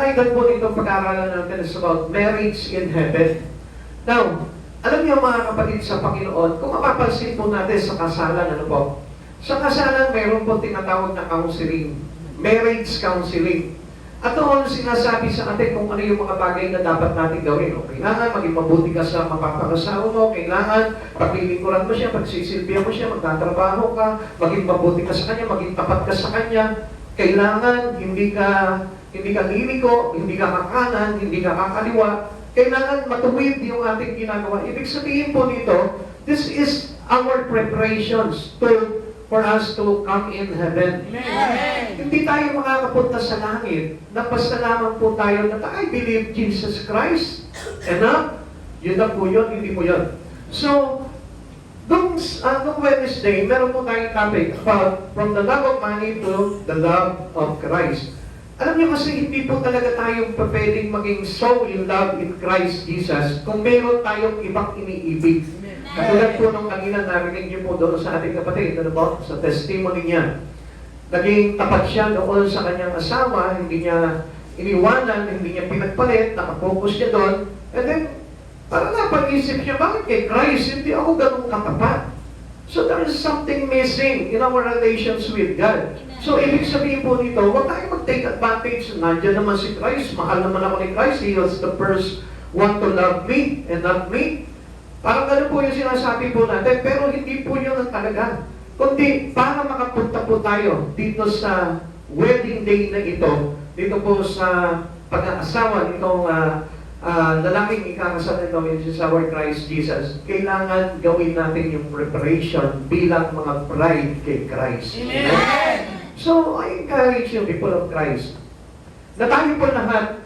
title po nitong pag-aaralan natin is about marriage in heaven. Now, alam niyo mga kapatid sa Panginoon, kung mapapansin po natin sa kasalan, ano po? Sa kasalan, mayroon po tinatawag na counseling, marriage counseling. At doon sinasabi sa atin kung ano yung mga bagay na dapat natin gawin. O, kailangan maging mabuti ka sa mapapakasawa mo, kailangan paglilingkuran mo siya, pagsisilbihan mo siya, magtatrabaho ka, maging mabuti ka sa kanya, maging tapat ka sa kanya. Kailangan hindi ka liliko, hindi ka kakanan, hindi ka kakaliwa. Kailangan matuwid yung ating ginagawa. Ibig sabihin po nito, this is our preparations for us to come in heaven. Amen. Hindi tayo makakapunta sa langit na basta lamang po tayo na I believe Jesus Christ. Enough? Yun na po yun, hindi po yun. So, nung Wednesday, meron po tayong topic about from the love of money to the love of Christ. Alam niyo kasi hindi po talaga tayo pwedeng maging so in love in Christ Jesus kung meron tayong ibang iniibig. Katulad po nung kanina narinig niyo po doon sa ating kapatid, ano po, sa testimony niya. Naging tapat siya doon sa kanyang asawa, hindi niya iniwanan, hindi niya pinagpalit, nakapokus siya doon. And then, parang napag-isip siya, bakit kay Christ, hindi ako ganun katapat? So there is something missing in our relations with God. So ibig sabihin po nito, huwag tayo mag-take advantage. Nandiyan naman si Christ, mahal naman ako ni Christ, He was the first one to love me and not me. Parang ganun po yung sinasabi po natin, pero hindi po yun ang talaga. Kundi, para makapunta po tayo dito sa wedding day na ito, dito po sa pag-aasawa nitong lalaking ikakasal nito, which is our Christ Jesus, kailangan gawin natin yung preparation bilang mga bride kay Christ. Amen. So, I encourage you, people of Christ, na tayo po lahat,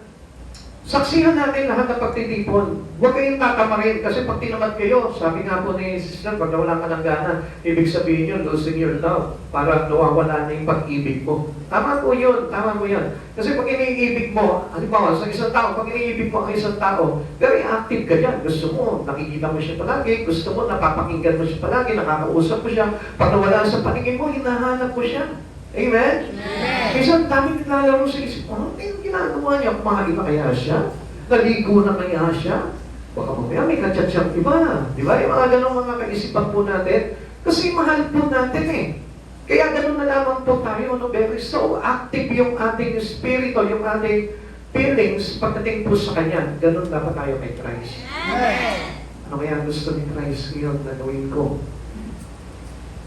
saksihan natin lahat ng pagtitipon. Huwag kayong tatamarin kasi pag tinamad kayo, sabi nga po ni Sister, pag nawala ka ng gana, ibig sabihin yun, losing your love. Para nawawala na yung pag-ibig mo. Tama po yun, tama po yun. Kasi pag iniibig mo, halimbawa sa isang tao, pag iniibig mo ang isang tao, very active ka dyan. Gusto mo, nakikita mo siya palagi, gusto mo, napapakinggan mo siya palagi, nakakausap mo siya. Pag nawala sa paningin mo, hinahanap mo siya. Amen? Amen. Isang dami naglalaro sa isip, ano yung ginagawa niya? Kumain na kaya siya? Naligo na kaya siya? Baka mamaya may kachat siyang iba. Di ba? Yung mga ganong mga kaisipan po natin. Kasi mahal po natin eh. Kaya ganon na lamang po tayo. No? Very so active yung ating spirito, yung ating feelings pagdating po sa Kanya. Ganon dapat tayo kay Christ. Amen. Ano kaya gusto ni Christ ngayon na gawin ko?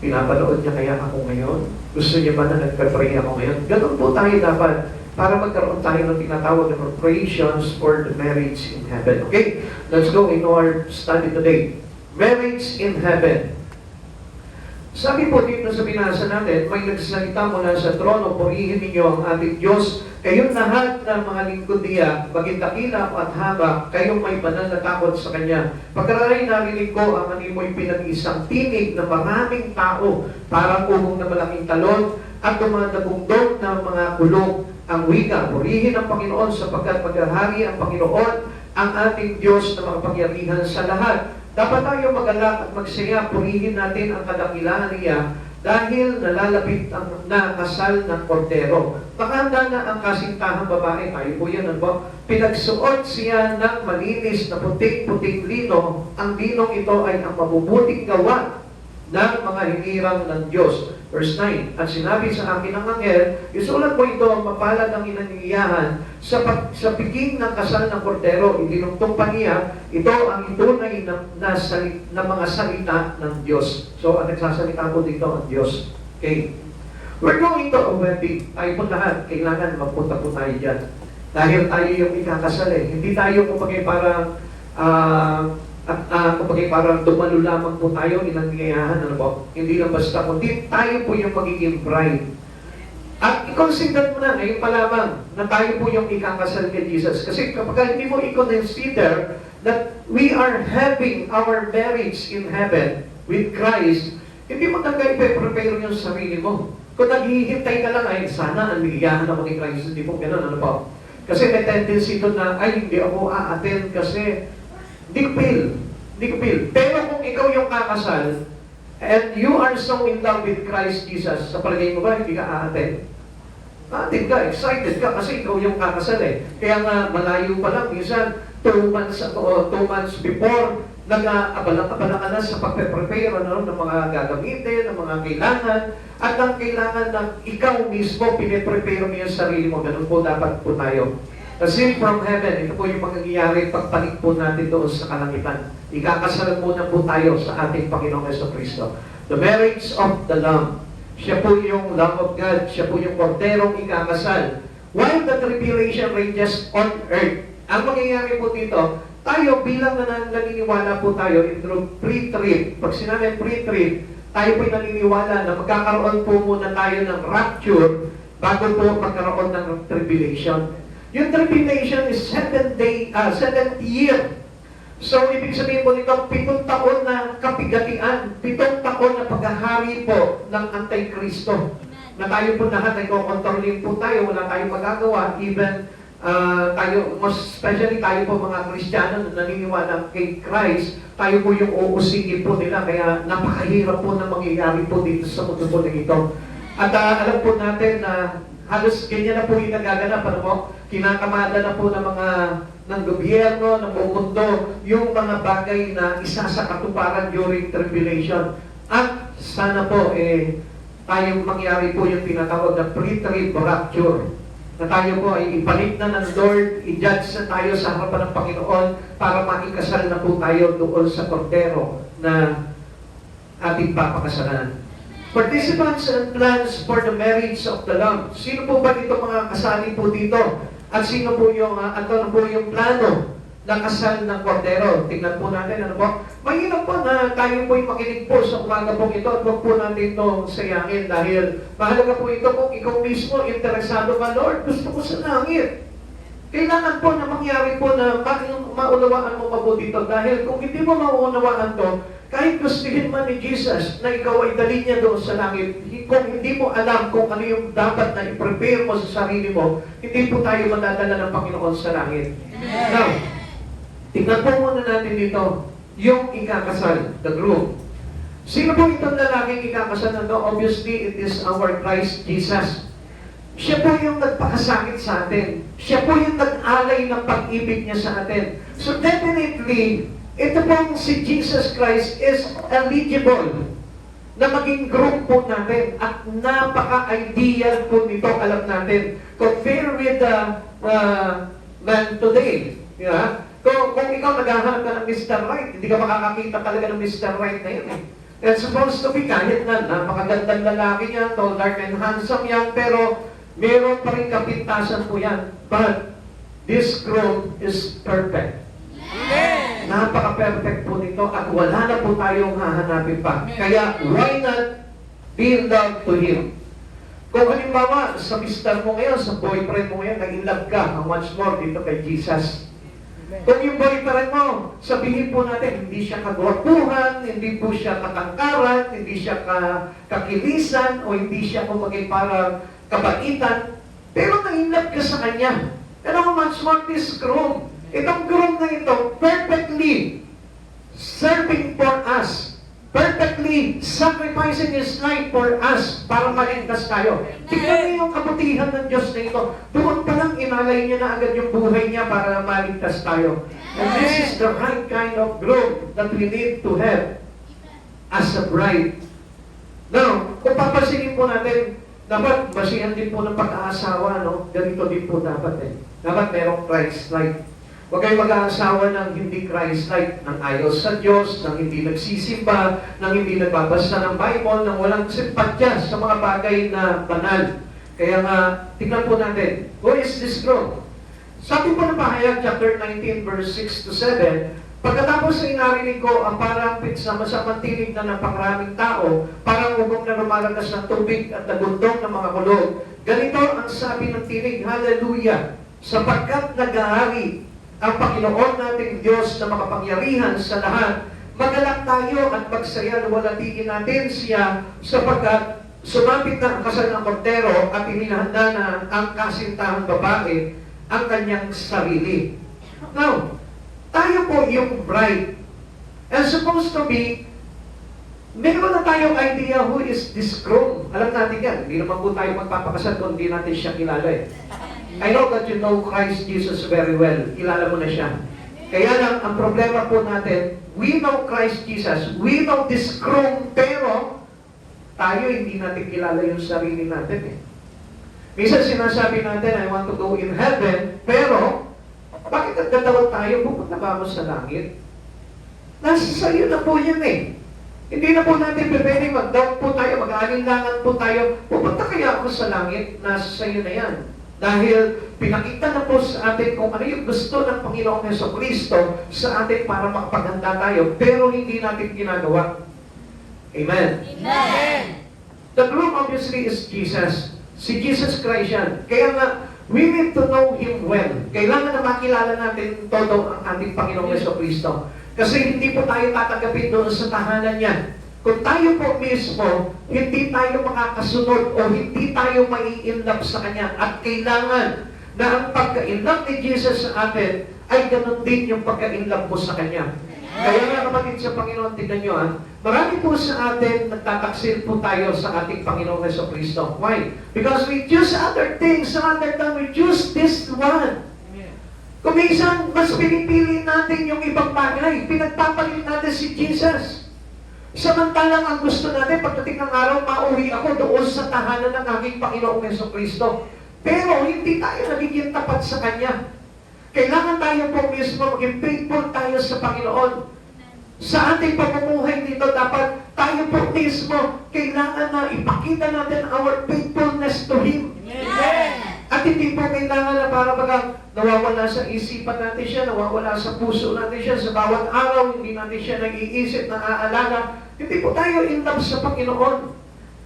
Pinapanood niya kaya ako ngayon? Gusto niya ba na nagpe-pray ako ngayon? Ganun po tayo dapat para magkaroon tayo ng tinatawag na preparations for the marriage in heaven. Okay? Let's go into our study today. Marriage in heaven. Sabi po dito sa binasa natin, may nagsalita mula sa trono, purihin ninyo ang ating Diyos. Kayong lahat ng mga lingkod niya, maging dakila at haba, kayong may banal na takot sa Kanya. Pagkaray narinig ko ang animoy pinag-isang tinig na maraming tao, parang ugong na malaking talon, at dumadagundong ng mga kulog ang wika. Purihin ang Panginoon sapagkat maghahari ang Panginoon, ang ating Diyos na makapangyarihan sa lahat. Dapat tayo magalak at magsaya, purihin natin ang kadakilaan niya dahil nalalapit ang nakasal ng kordero. Makahanda na ang kasintahang babae, tayo po yan, ano? Pinagsuot siya ng malinis na puting-puting lino. Ang linong ito ay ang mabubuting gawa ng mga hinirang ng Diyos. Verse 9, at sinabi sa akin ng anghel, isulat mo ito ang mapalad ng inaniniyahan sa piging ng kasal ng kordero. Idinugtong pa niya, ito ang itunay na mga salita ng Diyos. So, ang nagsasalita po dito ang Diyos. Okay. We're going to a wedding. Tayo po lahat, kailangan magpunta po tayo dyan. Dahil tayo yung ikakasal eh. Hindi tayo kumagay parang kumbaga parang dumalo lamang po tayo, inanyayahan, ano po? Hindi lang basta, kundi tayo po yung magiging bride. At i-consider mo na, ngayon pa lamang, na tayo po yung ikakasal kay Jesus. Kasi kapag hindi mo i-consider that we are having our marriage in heaven with Christ, hindi mo talaga ipe-prepare yung sarili mo. Kung naghihintay ka lang, ay sana anligahan ako ni Christ, hindi po gano'n, ano po? Kasi may tendency doon na, ay hindi ako a-attend kasi Hindi ko feel. Pero kung ikaw yung kakasal, and you are so in love with Christ Jesus, sa palagay mo ba, hindi ka a-attend? Atin ka, excited ka kasi ikaw yung kakasal eh. Kaya nga malayo pa lang, minsan 2 months ago, 2 months before, nag-abala-abala ka na sa pagpe-prepare ng mga gagamitin, ng mga kailangan, at ang kailangan na ikaw mismo, piniprepare mo yung sarili mo. Ganun po dapat po tayo. Kasi from heaven, ito po yung mangyayari pagpanik po natin doon sa kalangitan. Ikakasal muna po tayo sa ating Panginoong Jesucristo. The marriage of the Lamb. Siya po yung Lamb of God. Siya po yung korderong ikakasal. While the tribulation rages on earth. Ang mangyayari po dito, tayo bilang naniniwala po tayo through pre-trib. Pag sinabi pre-trib, tayo po naniniwala na magkakaroon po muna tayo ng rapture bago po magkaroon ng tribulation. Yung tribulation is 7th year. So, ibig sabihin po nito, 7 taon na kapigatian, 7 taon na paghahari po ng Antikristo. Na tayo po lahat ay kukontrolin po tayo, wala tayong magagawa, even tayo, most especially tayo po mga Kristiyano na naniniwala kay Christ, tayo po yung uusigin po nila, kaya napakahirap po na mangyayari po dito sa mundo po na ito. At alam po natin na halos ganyan na po yung nagaganap, ano po? Kinakamada na po ng gobyerno, ng buong mundo, yung mga bagay na isa sa katuparan during tribulation. At sana po, tayong mangyari po yung tinatawag na pre-trib rapture. Na tayo po ay ipalit na ng Lord, i-judge na tayo sa harapan ng Panginoon para maikasal na po tayo doon sa kordero na ating papakasalan. Participants and plans for the marriage of the Lamb. Sino po ba dito mga kasali po dito? At sino po yung, ano po yung plano ng kasal ng kordero? Tingnan po natin, ano po? Mahirap po na tayo po yung makinig po sa umaga po ito at huwag po natin ito sayangin dahil mahalaga po ito kung ikaw mismo interesado ka, Lord, gusto ko sa langit. Kailangan po na mangyari po na maunawaan mo mabuti ito dahil kung hindi mo maunawaan to, kahit gustuhin man ni Jesus na ikaw ay dali niya doon sa langit, kung hindi mo alam kung ano yung dapat na i-prepare mo sa sarili mo, hindi po tayo madadala ng Panginoon sa langit. Now, tingnan po muna natin dito, yung ikakasal, the groom. Sino po itong lalaking ikakasal na to? Obviously, it is our Christ Jesus. Siya po yung nagpakasakit sa atin. Siya po yung nag-alay ng pag-ibig niya sa atin. So definitely, ito pong si Jesus Christ is eligible na maging group po natin at napaka-ideal po nito, alam natin. Compare with the man today. Yeah? Kung ikaw naghahanap ka ng Mr. Right, hindi ka makakakita talaga ng Mr. Right na yun. It's supposed to be kahit na napakagandang lalaki niya, tall, dark, and handsome yan, pero meron pa rin kapintasan po yan. But this groom is perfect. Napaka-perfect po nito at wala na po tayong hahanapin pa. Kaya, why not be in love to Him? Kung halimbawa, sa mister mo ngayon, sa boyfriend mo ngayon, nag-in love ka, how much more dito kay Jesus? Kung yung boyfriend mo, sabihin po natin, hindi siya kagwapuhan, hindi po siya katangkaran, hindi siya kakilisan, o hindi siya kumagay parang kabaitan, pero na-in love ka sa kanya. And how much more this groom? Itong groom na ito, perfectly serving for us, perfectly sacrificing His life for us para maligtas tayo. Tignan niyo yung kabutihan ng Diyos na ito. Doon pa lang inalay niya na agad yung buhay niya para maligtas tayo. And this is the right kind of groom that we need to have as a bride. Now, kung papansinin po natin, dapat basihan din po ng pag-aasawa, no? Ganito din po dapat Dapat merong Christ-like. Huwag kayong mag-aasawa ng hindi Christ-like, ng ayaw sa Diyos, ng hindi nagsisimba, ng hindi nagbabasa ng Bible, ng walang simpatya sa mga bagay na banal. Kaya nga, tingnan po natin, who is this groom? Sabi po ng Pahayag, chapter 19, verse 6 to 7, pagkatapos ay narinig ko ang parang sama-samang tinig na napakaraming tao, parang ugong na lumalagas ng tubig at nagundong ng mga kulog. Ganito ang sabi ng tinig, Hallelujah! Sapagkat nag-ahari ang Panginoon nating Diyos na makapangyarihan sa lahat, magalak tayo at magsaya, luwalhatiin natin siya sapagkat sumapit na ang kasal ng kordero at inihanda na ang kasintahang babae ang kanyang sarili. Now, tayo po yung bride. And supposed to be Meron na tayong idea who is this groom. Alam natin yan. Hindi naman po tayo magpapakasal kung hindi natin siya kilala eh. I know that you know Christ Jesus very well. Kilala mo na siya. Kaya lang, ang problema po natin, we know Christ Jesus, we know this groom, pero tayo hindi natin kilala yung sarili natin eh. Minsan sinasabi natin, I want to go in heaven, pero bakit nagdadawat tayo? Pupunta ba mo sa langit? Nasa sa'yo na po yan eh. Hindi na po natin pwedeng mag-doubt po tayo, mag-aalinlangan po tayo. Pupunta kaya ako sa langit? Nasa sa'yo na yan. Dahil pinakita na po sa atin kung ano yung gusto ng Panginoong Jesucristo sa atin para makapaganda tayo, pero hindi natin ginagawa. Amen. Amen. The groom obviously is Jesus. Si Jesus Christ yan. Kaya nga, we need to know Him well. Kailangan na makilala natin todo ang ating Panginoong Jesucristo. Kasi hindi po tayo tatanggapin doon sa tahanan niya. Kung tayo po mismo, hindi tayo makakasunod o hindi tayo mai-inlove sa Kanya. At kailangan na ang pagka-inlove ni Jesus sa atin ay ganun din yung pagka-inlove mo sa Kanya. Kaya nga kapatid sa Panginoon, tignan nyo marami po sa atin nagtataksil po tayo sa ating Panginoong Jesucristo. Why? Because we choose other things, some other time we choose this one. Kung minsan, mas pinipili natin yung ibang bagay, pinagpapalit natin si Jesus. Samantalang ang gusto natin, pagdating ng araw, mauwi ako doon sa tahanan ng aking Panginoong Jesucristo. Pero hindi tayo nagiging tapat sa Kanya. Kailangan tayo po mismo maging faithful tayo sa Panginoon. Sa ating pamumuhay dito, dapat tayo po mismo, kailangan na ipakita natin our faithfulness to Him. Amen. At hindi po kailangan na para bagang nawawala sa isipan natin siya, nawawala sa puso natin siya, sa bawat araw, hindi natin siya nag-iisip, naaalaga. Hindi po tayo in love sa Panginoon.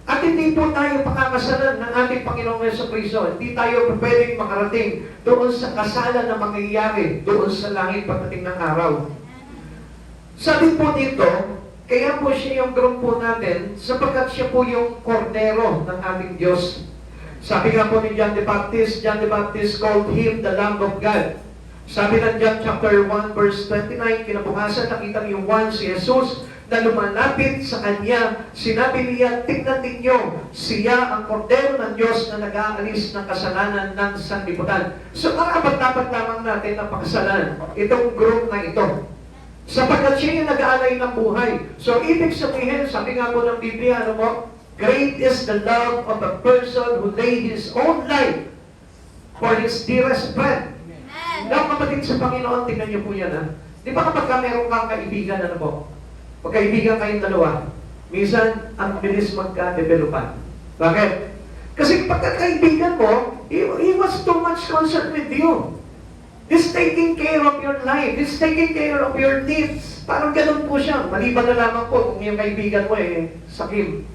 At hindi po tayo pakakasalan ng ating Panginoong Jesucristo. Hindi tayo pwedeng makarating doon sa kasalan na mangyayari doon sa langit pagdating ng araw. Sabi po dito, kaya po siya yung groom po natin sapagkat siya po yung kordero ng ating Diyos. Sabi nga po ni John the Baptist called Him the Lamb of God. Sabi ng John chapter 1 verse 29, kinabukasan nakita ni Juan si Jesus na lumalapit sa Kanya. Sinabi niya, tingnan ninyo, siya ang kordero ng Diyos na nag-aalis ng kasalanan ng sanlibutan. So dapat lamang natin na pakasalan itong groom na ito. Sapagkat siya yung nag-aalay ng buhay. So ibig sabihin, sabi nga po ng Biblia, ano mo, great is the love of a person who laid his own life for his dearest friend. Now, kapatid sa Panginoon, tingnan niyo po yan. Di ba kapag meron kang kaibigan, ano po? Pagkaibigan kayong dalawa, minsan, ang bilis magka-developan. Bakit? Kasi pagkakaibigan mo, he was too much concerned with you. He's taking care of your life. He's taking care of your needs. Parang ganun po siya. Maliban na lamang po kung yung kaibigan mo sakim.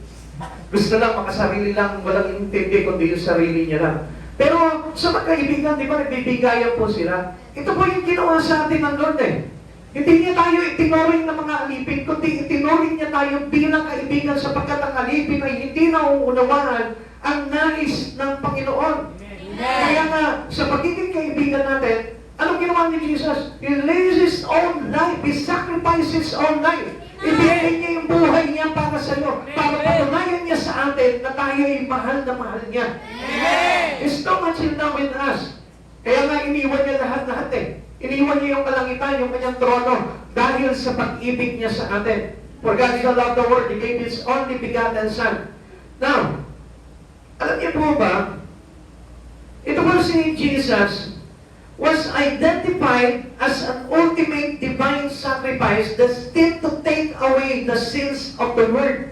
Gusto lang, makasarili lang, walang intindi kundi yung sarili niya lang. Pero sa magkaibigan, di ba, nagbibigayan po sila? Ito po yung ginawa sa atin ng Lord Hindi niya tayo itinuring ng mga alipin, kundi itinuring niya tayo bilang kaibigan sapagkat ang alipin ay hindi nauunawaan ang nais ng Panginoon. Kaya nga, sa pagiging kaibigan natin, anong ginawa ni Jesus? He lays His own life. He sacrificed His own life. Ibigay niya yung buhay niya para sa iyo. Para patunayan niya sa atin na tayo ay mahal na mahal niya. It's so much in love with us. Kaya nga iniwan niya lahat-lahat Iniwan niya yung kalangitan, yung kanyang trono, dahil sa pag-ibig niya sa atin. For God so loved the world, He gave His only begotten Son. Now, alam niyo po ba, ito po si Jesus was identified as an ultimate divine sacrifice destined to take away the sins of the world.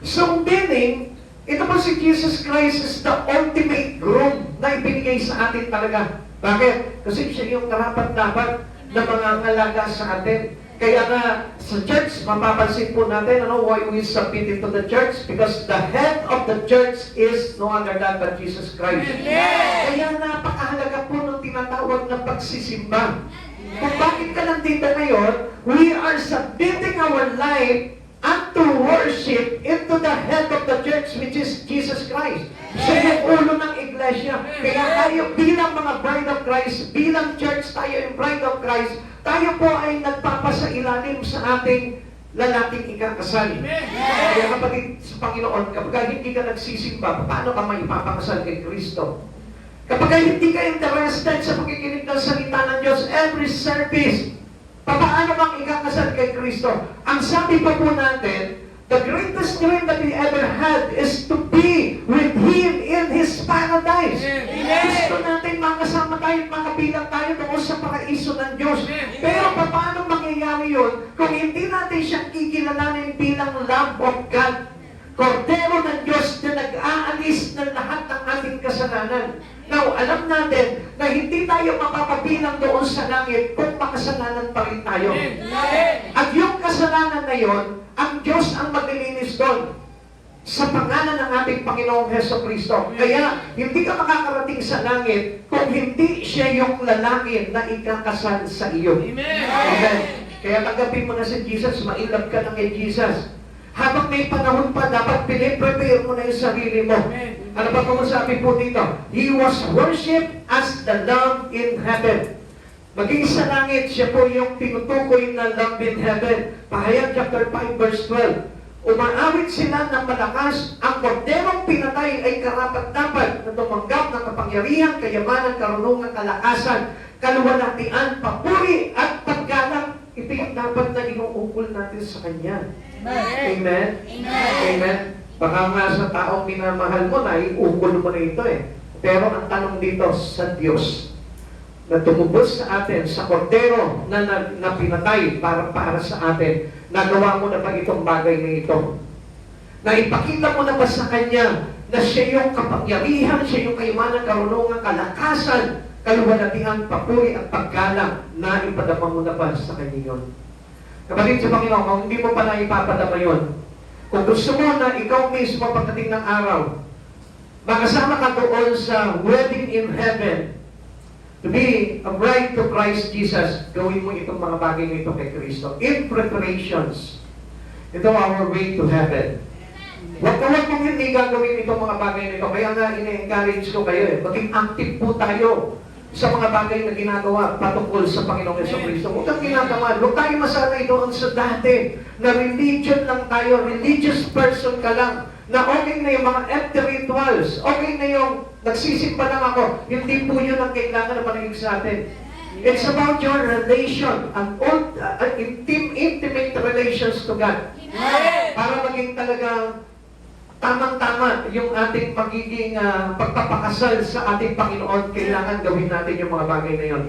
So meaning, ito po si Jesus Christ is the ultimate groom na ibinigay sa atin talaga. Bakit? Kasi siya yung karapat-dapat na mangangalaga sa atin. Kaya nga, sa church, mapapansin po natin, why we submit into the church? Because the head of the church is no other than but Jesus Christ. Kaya napakahalaga po ng tinatawag na pagsisimba. Kung bakit ka nandito ngayon, we are submitting our life unto worship into the head of the church, which is Jesus Christ. Siya yung ulo ng iglesia. Kaya tayo bilang mga bride of Christ, bilang church tayo yung bride of Christ, tayo po ay nagpapasailalim sa ating lalaking ikakasal. Kaya kapatid sa Panginoon, kapag hindi ka nagsisimba, paano ka maipapakasal kay Kristo? Kapag hindi ka interested sa pakikinig ng salita ng Diyos, every service, paano bang ikakasal kay Kristo? Ang sabi pa po natin, the greatest dream that we ever had is to be with Him in His paradise. Gusto natin makasama tayo, makabilang tayo doon sa paraiso ng Diyos. Pero paano mangyayari yun kung hindi natin siya kikilalanin bilang Lamb of God? Kordero ng Diyos na nag-aalis ng lahat ng ating kasalanan. Now, alam natin na hindi tayo mapapabilang doon sa langit kung makasalanan pa rin tayo. At yung kasalanan na yon, ang Diyos ang maglilinis doon sa pangalan ng ating Panginoong Hesukristo. Kaya, hindi ka makakarating sa langit kung hindi siya yung lalaki na ikakasal sa iyo. Amen. Kaya tanggapin mo na si Jesus, mailap ka na kay Jesus. Habang may panahon pa, dapat piniprepare mo na yung sarili mo. Ano ba kung sabi po dito? He was worshipped as the Lamb in heaven. Maging sa langit, siya po yung tinutukoy na Lamb in heaven. Pahayag chapter 5 verse 12. Umaawit sila ng malakas, ang korderong pinatay ay karapat-dapat na tumanggap ng kapangyarihan, kayamanan, karunungan, kalakasan, kaluwalhatian, papuri at paggalang. Ito yung dapat na inuukol natin sa Kanya. Amen? Amen? Baka nga sa taong minamahal mo na, iukol mo na ito eh. Pero ang tanong dito sa Diyos, na tumubos sa atin, sa kordero na pinatay para sa atin, nagawa mo na ba itong bagay na ito? Naipakita mo na ba sa Kanya na siya yung kapangyarihan, siya yung kayamanan, karunungan, kalakasan, kaluwalhatian, papuri at paggalang na ipadama mo na ba sa Kanya yun? Kapatid sa Panginoon, kung hindi mo pa na ipapadama yun, kung gusto mo na ikaw mismo pagdating ng araw, makasama ka doon sa wedding in heaven, to be a bride to Christ Jesus, gawin mo itong mga bagay na ito kay Kristo. In preparations, ito our way to heaven. Huwag mong hindi gagawin itong mga bagay na ito. Kaya nga, ina-encourage ko kayo eh. Maging active po tayo sa mga bagay na ginagawa patungkol sa Panginoong Jesucristo. Huwag kang ginagawa. Huwag tayo masanay doon sa dati na religion lang tayo, religious person ka lang, na okay na yung mga empty rituals, okay na yung nagsisimba lang ako. Hindi po yun ang kailangan na managig sa atin. It's about your relation, an intimate relations to God. Para maging talagang tamang-tama yung ating magiging pagpapakasal sa ating Panginoon, kailangan gawin natin yung mga bagay na yun.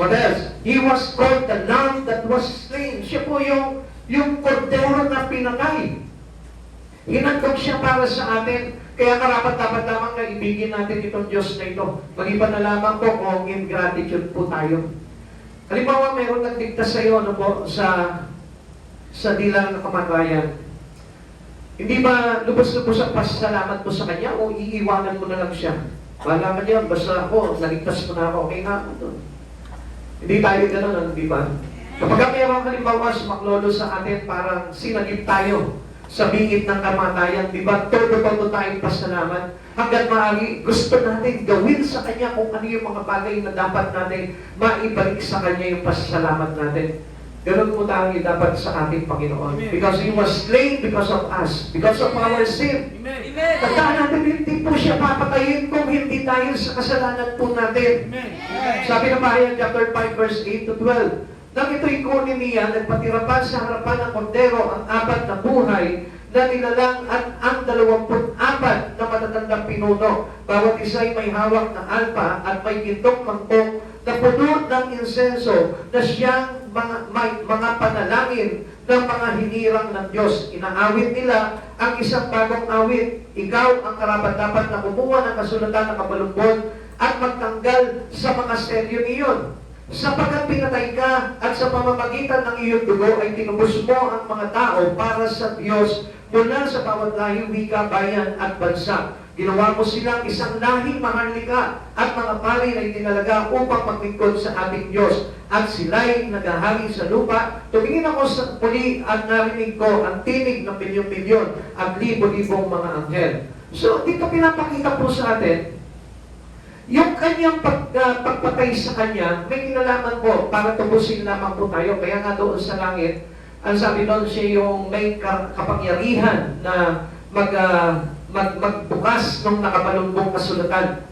What else? He was called the Lamb that was slain. Siya po yung kordero na pinatay. Hinandog siya para sa atin. Kaya karapat-dapat lamang na ibigin natin itong Diyos na ito. Maliban na lamang po kung ingratitude po tayo. Halimbawa, mayroon nagdigtas sa iyo sa dilang na kamatayan. Hindi ba lubos-lubos ang pasasalamat mo sa Kanya o iiwanan mo na lang siya? Wala ka diyan, basta ako, naligtas mo na ako, okay na ako doon. Hindi tayo gano'n, di ba? Kapag mayroon halimbawa sumaklolo sa atin, parang sinagip tayo sa bingit ng kamatayan, di ba? Todo-todo tayong pasalamat. Hanggang maaari, gusto natin gawin sa Kanya kung ano yung mga bagay na dapat natin maibalik sa Kanya yung pasalamat natin. Ganun po tayo dapat sa ating Panginoon. Amen. Because He was slain because of us. Because of our sin. Amen. Tandaan natin, hindi po siya papatayin kung hindi tayo sa kasalanan po natin. Amen. Sabi ng Pahayag chapter 5 verse 8 to 12. Nang ito'y kunin niya, nagpatirapan sa harapan ng kordero ang 4 na buhay na nilalang at ang 24 na matatandang pinuno. Bawat isa ay may hawak na alpa at may gintong mangkok na puno ng insenso na siyang mga panalangin ng mga hinirang ng Diyos. Inaawit nila ang isang bagong awit. Ikaw ang karapat-dapat na kumuha ng kasulatan ng kabalumbon at magtanggal sa mga selyo niyon. Sapagkat pinatay ka at sa pamamagitan ng iyong dugo ay tinubos mo ang mga tao para sa Diyos mula sa bawat lahi, wika, bayan at bansa. Ginawa mo silang isang lahing maharlika at mga pari na itinalaga upang maglingkod sa ating Diyos. At sila'y naghahari sa lupa. Tumingin ako sa puli at narinig ko ang tinig ng milyon-milyon at libo-libong mga anghel. So, dito pinapakita po sa atin, yung kanyang pagpatay sa kanya, may kinalaman po para tubusin lamang po tayo. Kaya nga doon sa langit, Ang sabi doon, siya yung may kapangyarihan na magbukas ng nakabalumbong kasulatan.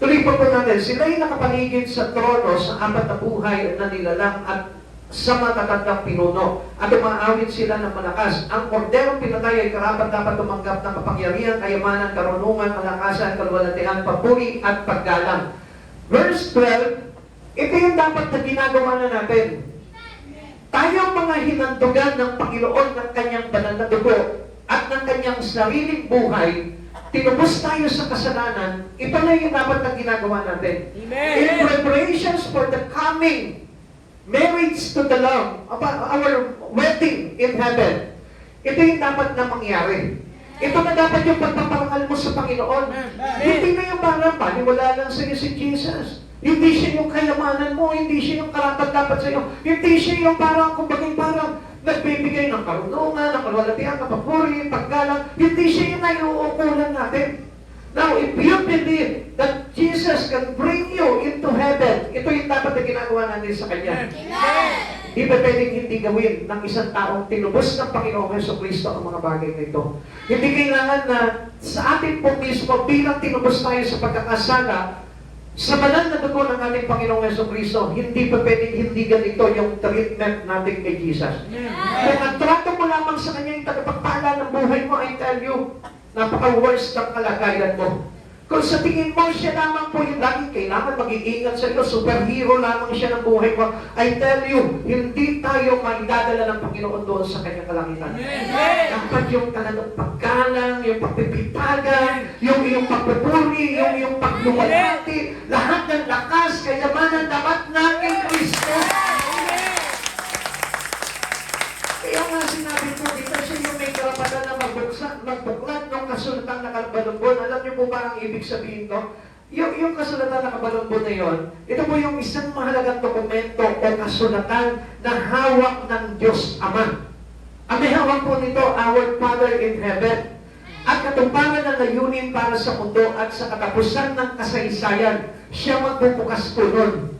Tuloy pa po natin, sila'y nakapaligid sa trono sa apat na buhay na nilalang at sa matatandang pinuno at umaawit sila ng malakas. Ang korderong pinatay ay karapat dapat tumanggap ng kapangyarihan, kayamanan, karunungan, malakasan, kaluwalhatian, papuri at paggalang. Verse 12, ito yung dapat na ginagawa na natin. Tayong mga hinandugan ng Panginoon ng kanyang banal na dugo at ng kanyang sariling buhay, tinubos tayo sa kasalanan, ito na yung dapat na ginagawa natin. Amen. In preparations for the coming marriage to the Lamb, our wedding in heaven, ito yung dapat na mangyari. Ito na dapat yung pagpaparangal mo sa Panginoon. Hindi na yung parang paniwala lang sa iyo si Jesus. Hindi siya yung kayamanan mo, hindi siya yung karapat-dapat sa iyo. Hindi siya yung parang, kumbaga parang nagbibigay ng karunungan, ng kalwalatian, ng papuri, paggalang. Hindi siya yung naiuukulan natin. Now, if you believe that Jesus can bring you into heaven, ito yung dapat na ginagawa natin sa Kanya. Di ba pwedeng hindi gawin ng isang taong tinubos ng Panginoong Jesucristo ang mga bagay na ito? Hindi kailangan na sa atin po mismo bilang tinubos tayo sa pagkakasala, sa banal na dugo ng ating Panginoong Jesucristo, hindi pa pwedeng hindi ganito yung treatment natin kay Jesus. Kung ang trato mo lamang sa Kanya yung tagapagpala ng buhay mo, I tell you, napaka-worst ng kalagayan mo. Kung sa tingin mo, siya lamang po yung laging kailangan mag-iingat sa iyo, superhero lamang siya ng buhay mo, I tell you, hindi tayo maidadala ng Panginoon doon sa kanyang kalangitan. Dapat yung talagang paggalang, yung pagpipitagan, yung iyong pagpupuri, yung iyong pagluwalhati, lahat ng lakas, kayamanan, dapat na kay Kristo. Kaya nga sinabi ko, dito siya yung may karapatan na magbuklat ng kasulatan na kabalumbon. Alam niyo po ba ang ibig sabihin ko? Yung kasulatan na kabalumbon na yon, ito po yung isang mahalagang dokumento o kasulatan na hawak ng Diyos Ama. Ang may hawak po nito, our Father in Heaven. At katuparan ng layunin para sa mundo at sa katapusan ng kasaysayan, siya magbubukas po nun.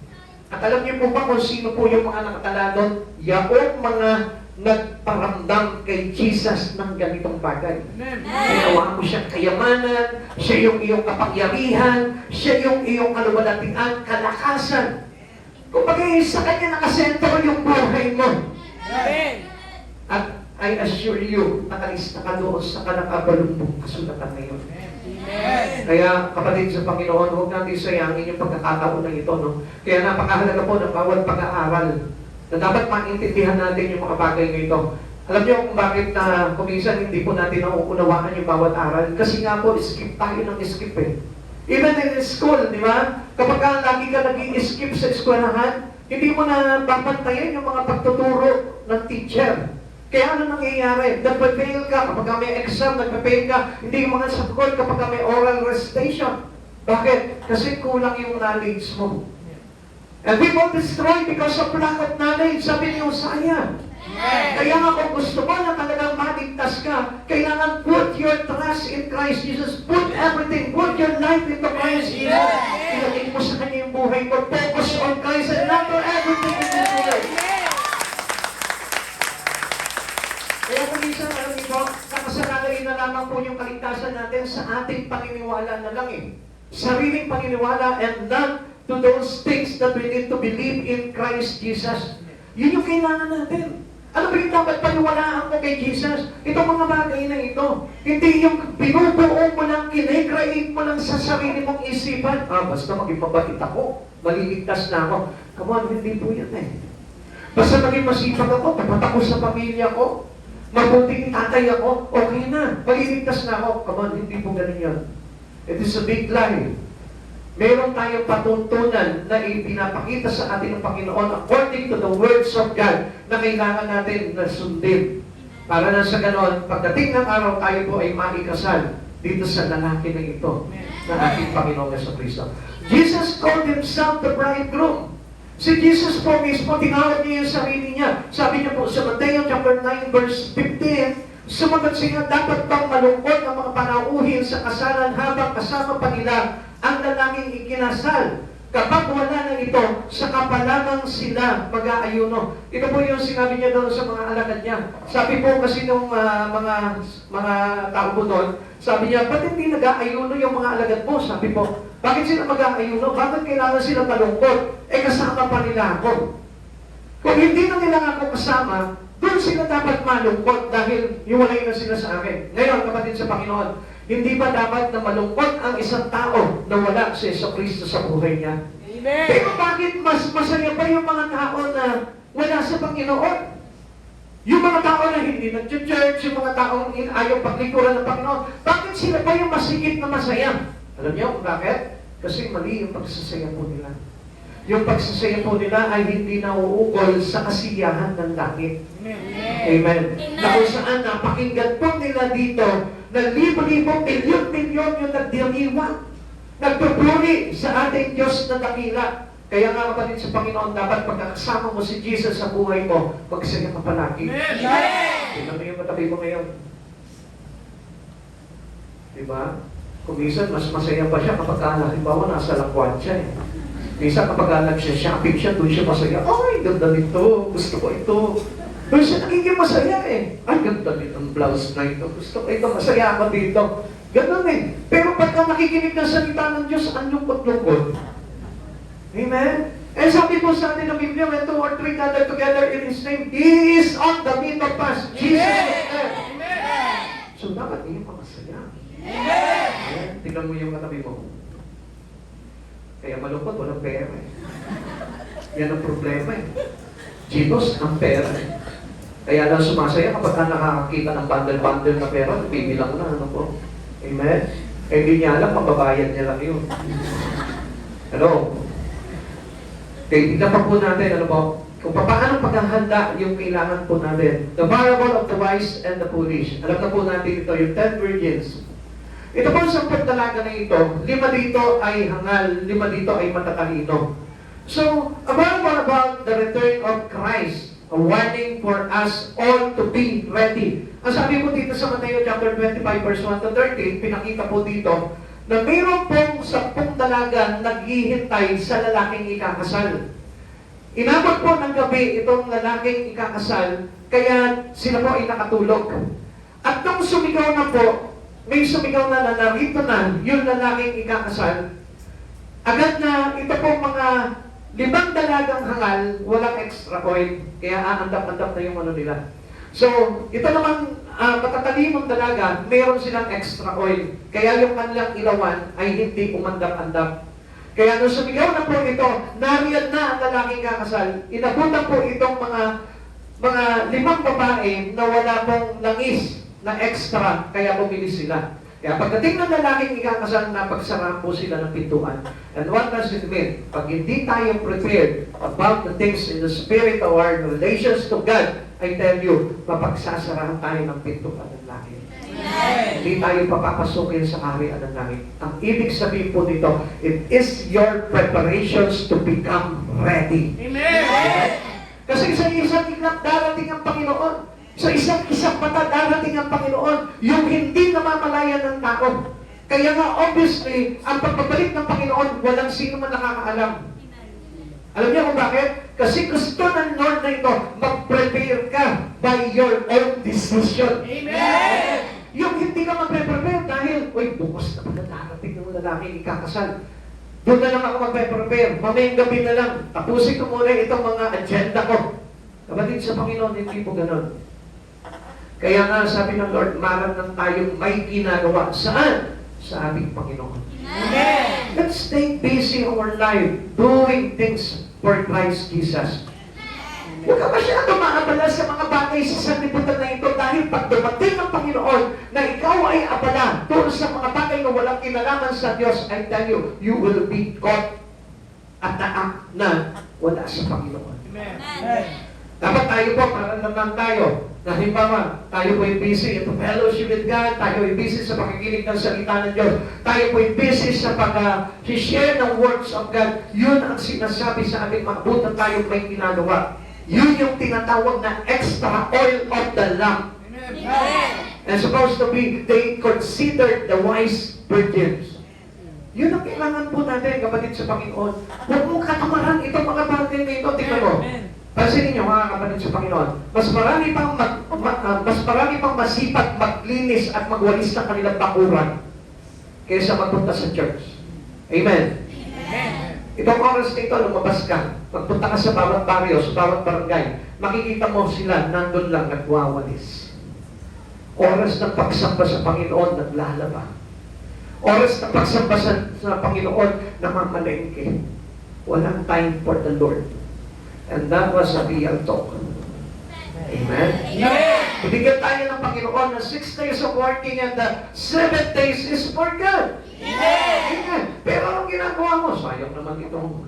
At alam niyo po ba kung sino po yung mga nakatala doon? Yaong mga nagparamdam kay Jesus ng ganitong bagay. Ginawa mo siyang kayamanan, siya yung iyong kapangyarihan, siya yung iyong kaluwalhatian, kalakasan. Kung bagay sa kanya nakasentro yung buhay mo. At I assure you, nakalista ka doon sa kanakabalumbong kasulatan ngayon. Kaya kapatid sa Panginoon, huwag natin sayangin yung pagkakataon na ito. No? Kaya napakahalaga po ng bawat pag-aaral na dapat maintindihan natin yung mga bagay na ito. Alam niyo kung bakit na kuminsan hindi po natin nauunawaan yung bawat aral? Kasi nga po, skip tayo ng skip eh. Even in school, di ba? Kapag lagi ka nag-i-skip sa eskwelahan, hindi mo na babantayan yung mga pagtuturo ng teacher. Kaya ano nangyayari? Nagpa-fail ka kapag may exam, nagpa-fail ka, hindi mo nga sagot kapag may oral recitation. Bakit? Kasi kulang yung knowledge mo. And people destroy because of lack of knowledge. Sabi niyo, sayang. Kaya nga kung gusto mo na talagang maligtas ka, kailangan put your trust in Christ Jesus. Put everything. Put your life into Christ Jesus. Ilagay mo sa Kanya yung buhay mo. Focus on Christ and not on everything in this world. Kaya kung minsan, alam niyo, nakasalalay na lamang po yung kaligtasan natin sa ating paniniwala na lang eh. Sariling paniniwala and not to those things that we need to believe in Christ Jesus. Yun yung kailangan natin. Ano ba yung dapat paniwalaan mo kay Jesus? Itong mga bagay na ito. Hindi yung binubuo mo lang, kinecreate mo lang sa sarili mong isipan. Basta maging mabait ako, maliligtas na ako. Come on, hindi po yan eh. Basta maging masipag ako, tapat ako sa pamilya ko, mabuting tatay ako, okay na, maliligtas na ako. Come on, hindi po ganun yan. It is a big lie. Meron tayong patuntunan na ipinapakita sa atin ng Panginoon according to the words of God na kailangan natin na sundin. Para na sa ganon, pagdating ng araw tayo po ay maikasal dito sa lalaki na ito na ating Panginoong Jesucristo. Jesus called himself the bridegroom. Si Jesus po mismo, tinawag niya yung sarili niya. Sabi niya po sa Mateo chapter 9 verse 15, sumagot siya, dapat bang malungkot ang mga panauhin sa kasalan habang kasama pa nila ang lalaking ikinasal? Kapag wala na ito, saka pa lamang sila mag-aayuno. Ito po yung sinabi niya doon sa mga alagad niya. Sabi po kasi nung mga tao po doon, sabi niya, ba't hindi nag-aayuno yung mga alagad mo? Sabi po, bakit sila mag-aayuno? Bakit kailangan sila malungkot? Kasama pa nila ako. Kung hindi na nila ako kasama, doon sila dapat malungkot dahil hiwalay na sila sa akin. Ngayon, kapatid sa Panginoon, hindi ba dapat na malungkot ang isang tao na wala si Jesucristo sa buhay niya? Amen. Pero bakit mas masaya pa yung mga tao na wala sa Panginoon? Yung mga tao na hindi nag-church, yung mga taong ayaw paglikuran ng Panginoon, bakit sila pa yung masigit na masaya? Alam niyo kung bakit? Kasi mali yung pagsasaya po nila. Yung pagsasaya po nila ay hindi nauukol sa kasiyahan ng langit. Amen. Na kung saan napakinggan po nila dito na libo-libo, milyon-milyon yung nagdiriwang, nagpupuri sa ating Diyos na dakila. Kaya nga kapatid sa Panginoon, dapat pagkakasama mo si Jesus sa buhay mo, magsaya ka palagi. Tingnan mo yung matabi mo ngayon. Diba? Kung minsan, mas masaya pa siya kapag halimbawa nasa lakwan siya eh. Minsan kapag nag-shopping siya, doon siya masaya. Ay, ganda nito. Gusto ko ito. Doon siya nagiging masaya eh. Ay, ganda nito ang blouse na ito. Gusto ko ito. Masaya ako dito. Ganun eh. Pero pagka nakikinig ng salita ng Diyos, ang lungkot-lungkot. Amen? Sabi po sa atin ng Biblia, when 2 or 3 gather together in His name, He is on the midst of us. Jesus is there. So, dapat hindi ka masaya. Amen? Tingnan mo yung katabi mo. Kaya malungkot, walang pera eh. Yan ang problema eh. Gitos ang pera eh. Kaya lang sumasaya kapag nakakakita ng bundle-bundle na pera, bibilang na, ano po. Amen? Hindi niya alam, mababayad niya lang yun. Hello? Okay, tignan pa po natin, ano po, kung paano paghahanda yung kailangan po natin. The parable of the wise and the foolish. Alam na po natin ito, yung 10 virgins. Ito po sa dalaga na ito, 5 dito ay hangal, 5 dito ay matatalino. So, a parable about the return of Christ, a warning for us all to be ready. Ang sabi po dito sa Mateo chapter 25 verse 1 to 13, pinakita po dito na mayroon pong 10 dalaga naghihintay sa lalaking ikakasal. Inabot po ng gabi itong lalaking ikakasal, kaya sila po ay nakatulog. At nung sumigaw na po, may sumigaw na narito na yung lalaking ikakasal, agad na ito po mga 5 dalagang hangal, walang extra oil, kaya aandap-andap na yung ano nila. So, ito naman, matatalimong dalaga, mayroon silang extra oil, kaya yung kanilang ilawan ay hindi umandap-andap. Kaya nung sumigaw na po ito, nariyan na ang lalaking kakasal, inabutan po itong mga 5 babae na wala pong langis na extra, kaya bumili sila. Kaya pagdating ng lalaking ikakasal, napagsara po sila ng pintuan. And what does it mean? Pag hindi tayo prepared about the things in the spirit of our relations to God, I tell you, mapagsasarahan tayo ng pintuan ng langit. Hindi tayo papapasukin sa kaharian ng langit. Ang ibig sabihin po dito, it is your preparations to become ready. Amen. Kasi sa isang iglap, darating ang Panginoon. Sa isang mata, darating ang Panginoon, yung hindi namamalayan ng tao. Kaya nga, obviously, ang pagbabalik ng Panginoon, walang sino man nakakaalam. Alam niyo kung bakit? Kasi gusto ng Lord na ito, mag-prepare ka by your own decision. Amen. Yung hindi ka mag-prepare dahil, uy, bukas na pala darating ng lalaking ikakasal. Doon na lang ako mag-prepare. Mamayang gabi na lang. Tapusin ko muna itong mga agenda ko. Kapatid sa Panginoon, hindi po ganun. Kaya nga sabi ng Lord, maram ng tayong may ginagawa. Saan? Sa ating Panginoon. Amen. Let's stay busy in our life doing things for Christ Jesus. Huwag ka masyado maabala sa mga bagay sa sanlibutan na ito dahil pag dumating ang Panginoon na ikaw ay abala doon sa mga bagay na walang kinalaman sa Diyos, I tell you, you will be caught at the act na wala sa Panginoon. Amen. Dapat tayo po, para naman tayo, na halimbawa, tayo po ay busy in fellowship with God, tayo ay busy sa pakikinig ng salita ng Diyos, tayo po ay busy sa pag-share ng words of God. Yun ang sinasabi sa ating mabutan tayo may ginagawa. Yun yung tinatawag na extra oil of the lamp. Amen. And supposed to be, they considered the wise virgins. Yun ang kailangan po natin, kapatid sa Panginoon. Huwag mong katamaran itong mga bagay na ito. Tingnan mo. Pansinin niyo, mga kapatid sa Panginoon, mas marami pang masipag, maglinis at magwalis ng kanilang bakuran kaysa magpunta sa church. Amen. Itong oras na ito, lumabas ka, magpunta ka sa bawat baryo, sa bawat barangay, makikita mo sila, nandun lang, nagwawalis. Oras ng pagsamba sa Panginoon, naglalaba. Oras ng pagsamba sa Panginoon, namamalengke. Walang time for the Lord. And that was a real talk. Amen? Binigyan tayo ng Panginoon na 6 days of working and the 7 days is for God. Amen. Pero anong ginagawa mo? Sayang naman itong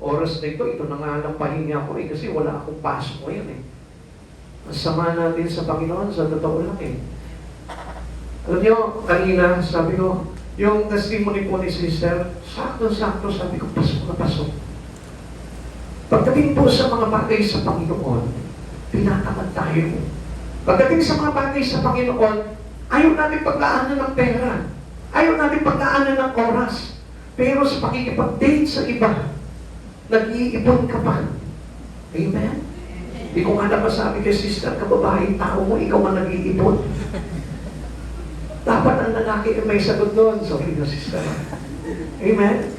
oras na ito na nga lang pahinga ko kasi wala akong pasok ngayon Ang sama natin sa Panginoon, sa totoo lang Alam niyo, kanina, sabi ko, yung testimony po ni Sister, sakto-sakto, sabi ko, pasok na pasok. Pagdating po sa mga bagay sa Panginoon, tinatamad tayo. Pagdating sa mga bagay sa Panginoon, ayaw natin paglaanan ng pera. Ayaw natin paglaanan ng oras. Pero sa pakikipag-date sa iba, nag-iipon ka pa. Amen? Hindi ko nga napasabi kay Sister, kababae, tao mo, ikaw ang nag-iipon. Dapat ang lalaki ay may sagot doon. Sorry na, Sister. Amen?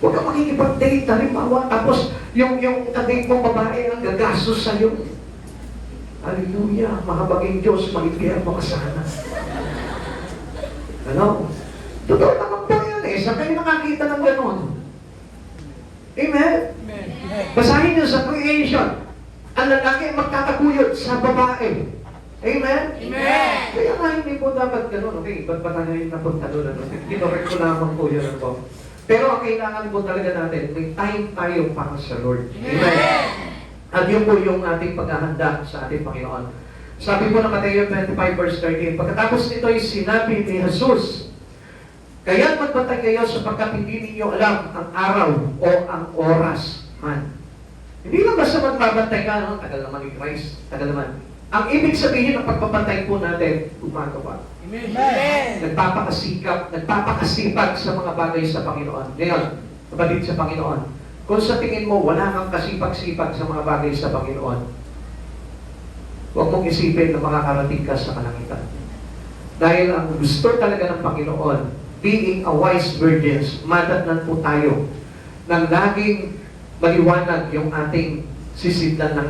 Huwag kang makikipag-date, halimbawa, tapos yung kadate mong babae ang gagastos sa'yo. Hallelujah, mahabaging Diyos, mag-impiyerno ka sana. Ano? Totoo naman po yan Saan kayo nakakita ng gano'n? Amen? Basahin niyo sa creation. Ang lalaki ay magtataguyod sa babae. Amen? Amen. Kaya nga hindi po dapat gano'n. Okay, ba't ba tayo yung napunta doon? Kinorek ko lamang po yun po. Pero ang kailangan po talaga natin, may time tayo para sa Lord. Amen? At yun po yung ating paghahanda sa ating Panginoon. Sabi po ng Mateo 25 verse 13, pagkatapos nito ay sinabi ni Jesus, kaya't magbantay kayo sapagkat hindi ninyo alam ang araw o ang oras man. Hindi lang basta magbabantay ka, no? Tagal naman ni Christ, tagal naman. Ang ibig sabihin ng pagbabantay po natin, gumagawa. Amen. Nagpapakasipag sa mga bagay sa Panginoon. Ngayon, kapatid sa Panginoon, kung sa tingin mo wala kang kasipag-sipag sa mga bagay sa Panginoon, huwag mong isipin na makakarating ka sa kalangitan. Dahil ang gusto talaga ng Panginoon, being a wise virgins, madatnan po tayo ng laging maliwanag yung ating sisidlan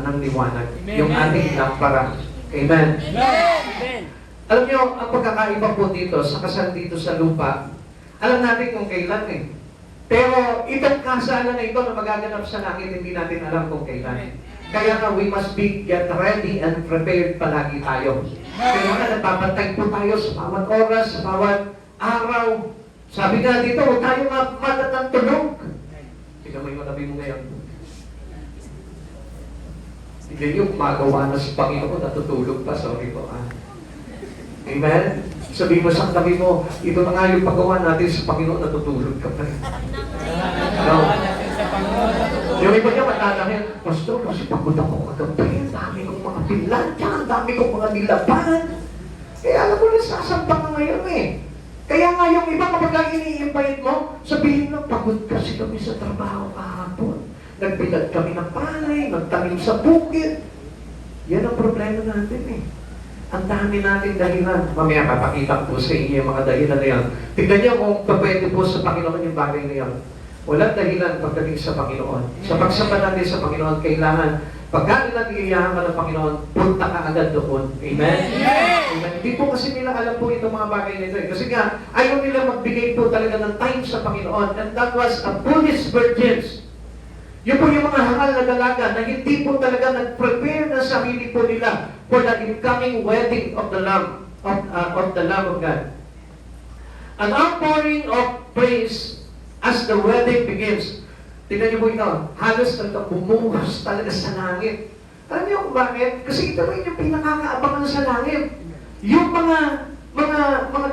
ng liwanag. Amen. Yung ating lampara. Amen. Amen. Alam niyo, ang pagkakaiba po dito, sa kasal dito sa lupa, alam natin kung kailan Pero itong kasalan na ito na magaganap sa langit, hindi natin alam kung kailan. Kaya nga, we must get ready and prepared palagi tayo. Kaya nga, nagpapantay po tayo sa bawat oras, sa bawat araw. Sabi nga dito, huwag tayo matatang tulog. Tingnan mo yung matabi mo ngayon. Tingnan yung magawa na sa Panginoon, natutulog pa. Sorry po. Amen? Sabi mo sa katabi mo, ito na nga yung paggawa natin sa Panginoon, natutulog ka pa rin. No. Yung iba niya matatahin, Pastor, kasi pagod ako kagabi, dami kong mga pilan, ang dami kong mga nilaban. Eh, alam mo na, sasambang na ngayon Kaya nga yung iba, kapag ini-invite mo, sabihin mo, pagod kasi kami sa trabaho kahapon. Nagbilad kami ng palay, nagtanim sa bukid. Yan ang problema natin Ang dami nating dahilan. Mamaya papakita ko sa inyo yung mga dahilan na yan. Tignan niyo kung pwede po sa Panginoon yung bagay na yan. Walang dahilan pagdating sa Panginoon. Sa pagsamba natin sa Paginoon, kailangan pagka nag-iiyahan ka ng Panginoon, punta ka agad doon. Amen? Amen? Hindi po kasi nila alam po itong mga bagay na ito. Kasi nga, ayaw nila magbigay po talaga ng time sa Panginoon. And that was a foolish virgins. Yun po yung mga hangal na dalaga na hindi po talaga nag-prepare na sarili po nila for the incoming wedding of the Lamb of the Lamb of God. An outpouring of praise as the wedding begins. Tignan niyo po ito, halos talaga bumuhos talaga sa langit. Alam niyo kung bakit? Kasi ito rin yung pinakakaabangan sa langit. Yung mga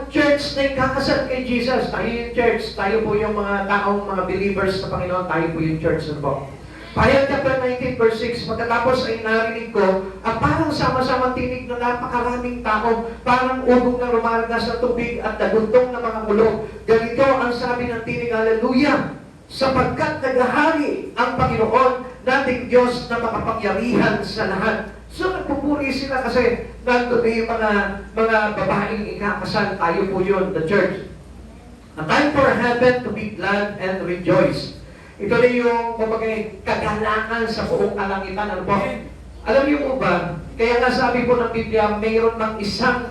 church na ikakasal kay Jesus, tayo yung church, tayo po yung mga taong mga believers sa Panginoon, tayo po yung church na po. Pahayag chapter 19 verse 6, pagkatapos ay narinig ko ang parang sama-sama tinig na napakaraming tao, parang ugong na rumaragas ng tubig at naguntong na mga ulo. Ganito ang sabi ng tinig, Hallelujah! Sapagkat naghahari ang Panginoon nating Diyos na makapangyarihan sa lahat. So nagpupuri sila kasi nandun yung mga babaeng ikakasal, tayo po yun, the church. A time for heaven to be glad and rejoice. Ito na yung kumbaga kagalangan sa buong kalangitan. Ano po? Alam niyo po ba, kaya nga sabi po ng Biblia, mayroon mang isang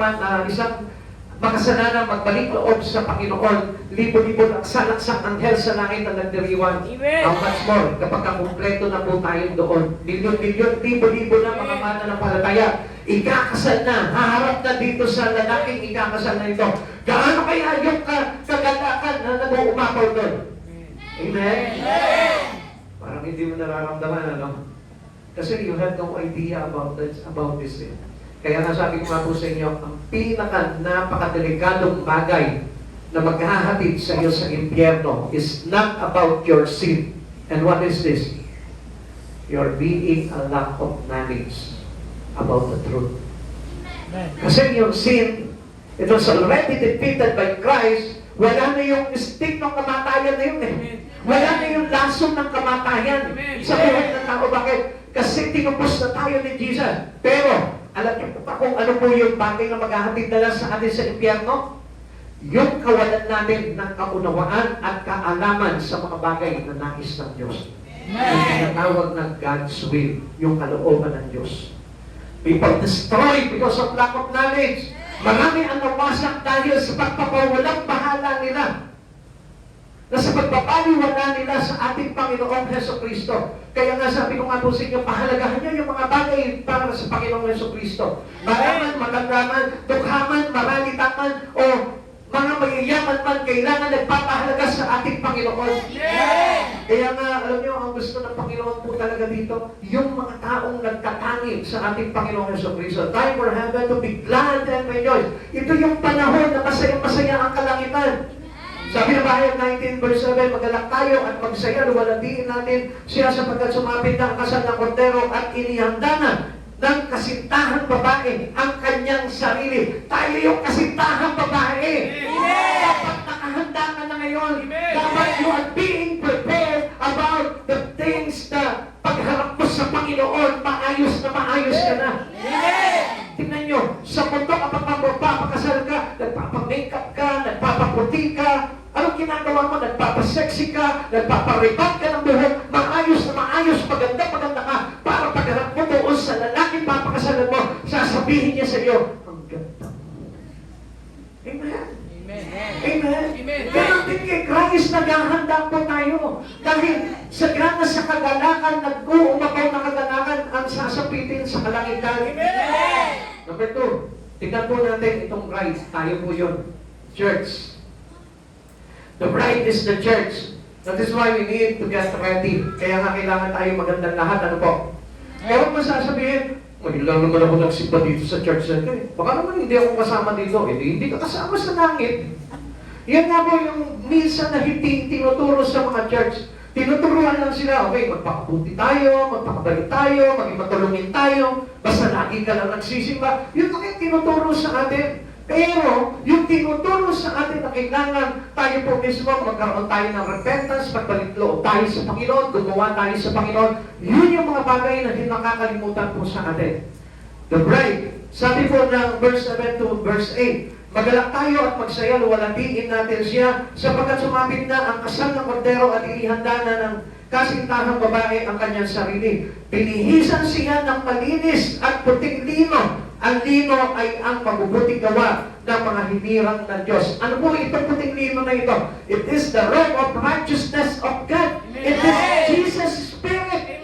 makasalanan magbalik loob sa Panginoon, libo-libo ng salaksak anghel sa langit na nagdiriwang. How much more kapag kumpleto na po tayo doon. Milyon-milyon, libo-libo na mga mananampalataya. Ikakasal na, haharap na dito sa lalaking ikakasal na ito. Gaano kaya yung kagalakan na nag-uumapaw doon? Amen? Parang hindi mo nararamdaman, ano? Kasi you have no idea about this. Kaya nga sabi ko nga po sa inyo, ang napakadelikadong bagay na maghahatid sa iyo sa impyerno is not about your sin. And what is this? Your being a lack of knowledge about the truth. Kasi yung sin, it was already defeated by Christ. Wala na yung stick ng kamatayan na yun eh. Wala na yung lason ng kamatayan sa buhay ng tao. Bakit? Kasi tinubos na tayo ni Jesus. Pero, alam niyo po ba kung ano po yung bagay na maghahatid na lang sa atin sa impyerno? Yung kawalan natin ng kaunawaan at kaalaman sa mga bagay na nais ng Diyos. Yung tinatawag ng God's will, yung kalooban ng Diyos. People destroyed because of lack of knowledge. Marami ang nawasak dahil sa pagpapawalang bahala nila. Na sa pagpapaliwala nila sa ating Panginoong Jesucristo. Kaya nga sabi ko nga po sa inyo, pahalagahan niyo yung mga bagay para sa Panginoong Jesucristo. Maraman, magandaraman, dukhaman, maralitaman, o mga mayayaman man, kailangan nagpapahalaga sa ating Panginoon. Kaya nga, alam niyo, ang gusto ng Panginoon po talaga dito, yung mga taong nagtatangi sa ating Panginoong Jesucristo. Time for heaven to be glad and rejoice. Ito yung panahon na masaya-masaya ang kalangitan. Sabi ng Bahayag 19 verse 7, magalak tayo at magsaya, luwalhatiin natin siya sapagkat sumapit na ang kasal ng kordero at inihanda na ng kasintahang babae ang kanyang sarili. Tayo yung kasintahang babae. Dapat nakahanda ka na ngayon. Dapat you are being prepared about the things na pagharap mo sa Panginoon, maayos ka na. Tingnan nyo, sa mundo kapag magpapakasal ka, nagpapamakeup ka, nagpapaputi ka, anong ginagawa mo? Nagpapasexy ka, nagpaparibag ka ng buhok, maayos, maganda ka, para pagharap mo doon sa lalaking papakasalan mo, sasabihin niya sa iyo, ang ganda mo. Amen? Amen? Pero din kay Christ, naghahanda po tayo. Dahil sagana sa kagalakan, nag-uumapaw na kagalakan ang sasapitin sa kalangitan. Number 2, tingnan po natin itong bride. Tayo po yun. Church. The bride is the church. That is why we need to get ready. Kaya nga kailangan tayo magandang lahat. Ano po? Kaya huwag masasabihin, lang naman ako nagsimba dito sa church na ito eh. Baka naman hindi ako kasama dito. Hindi ka kasama sa langit. Yan nga po yung minsan na hindi tinuturo sa mga church. Tinuturuan lang sila, okay, magpakabuti tayo, magpakabalik tayo, maging matulungin tayo, basta lagi ka lang nagsisimba. Yun ang yung tinuturo sa atin. Pero, yung tinuturo sa atin na kailangan tayo po mismo, magkaroon tayo ng repentance, pagbalik loob tayo sa Panginoon, gumawa tayo sa Panginoon, yun yung mga bagay na hindi nakakalimutan po sa atin. The bride, sabi po ng verse 7 to verse 8, magalak tayo at magsaya, luwalhatiin natin siya, sapagkat sumapit na ang kasal ng kordero at ihanda na ng kasintahang babae ang kanyang sarili. Binihisan siya ng malinis at puting lino. Ang lino ay ang mabubuting gawa ng mga hinirang ng Diyos. Ano po itong puting lino na ito? It is the robe of righteousness of God. It is Jesus' Spirit.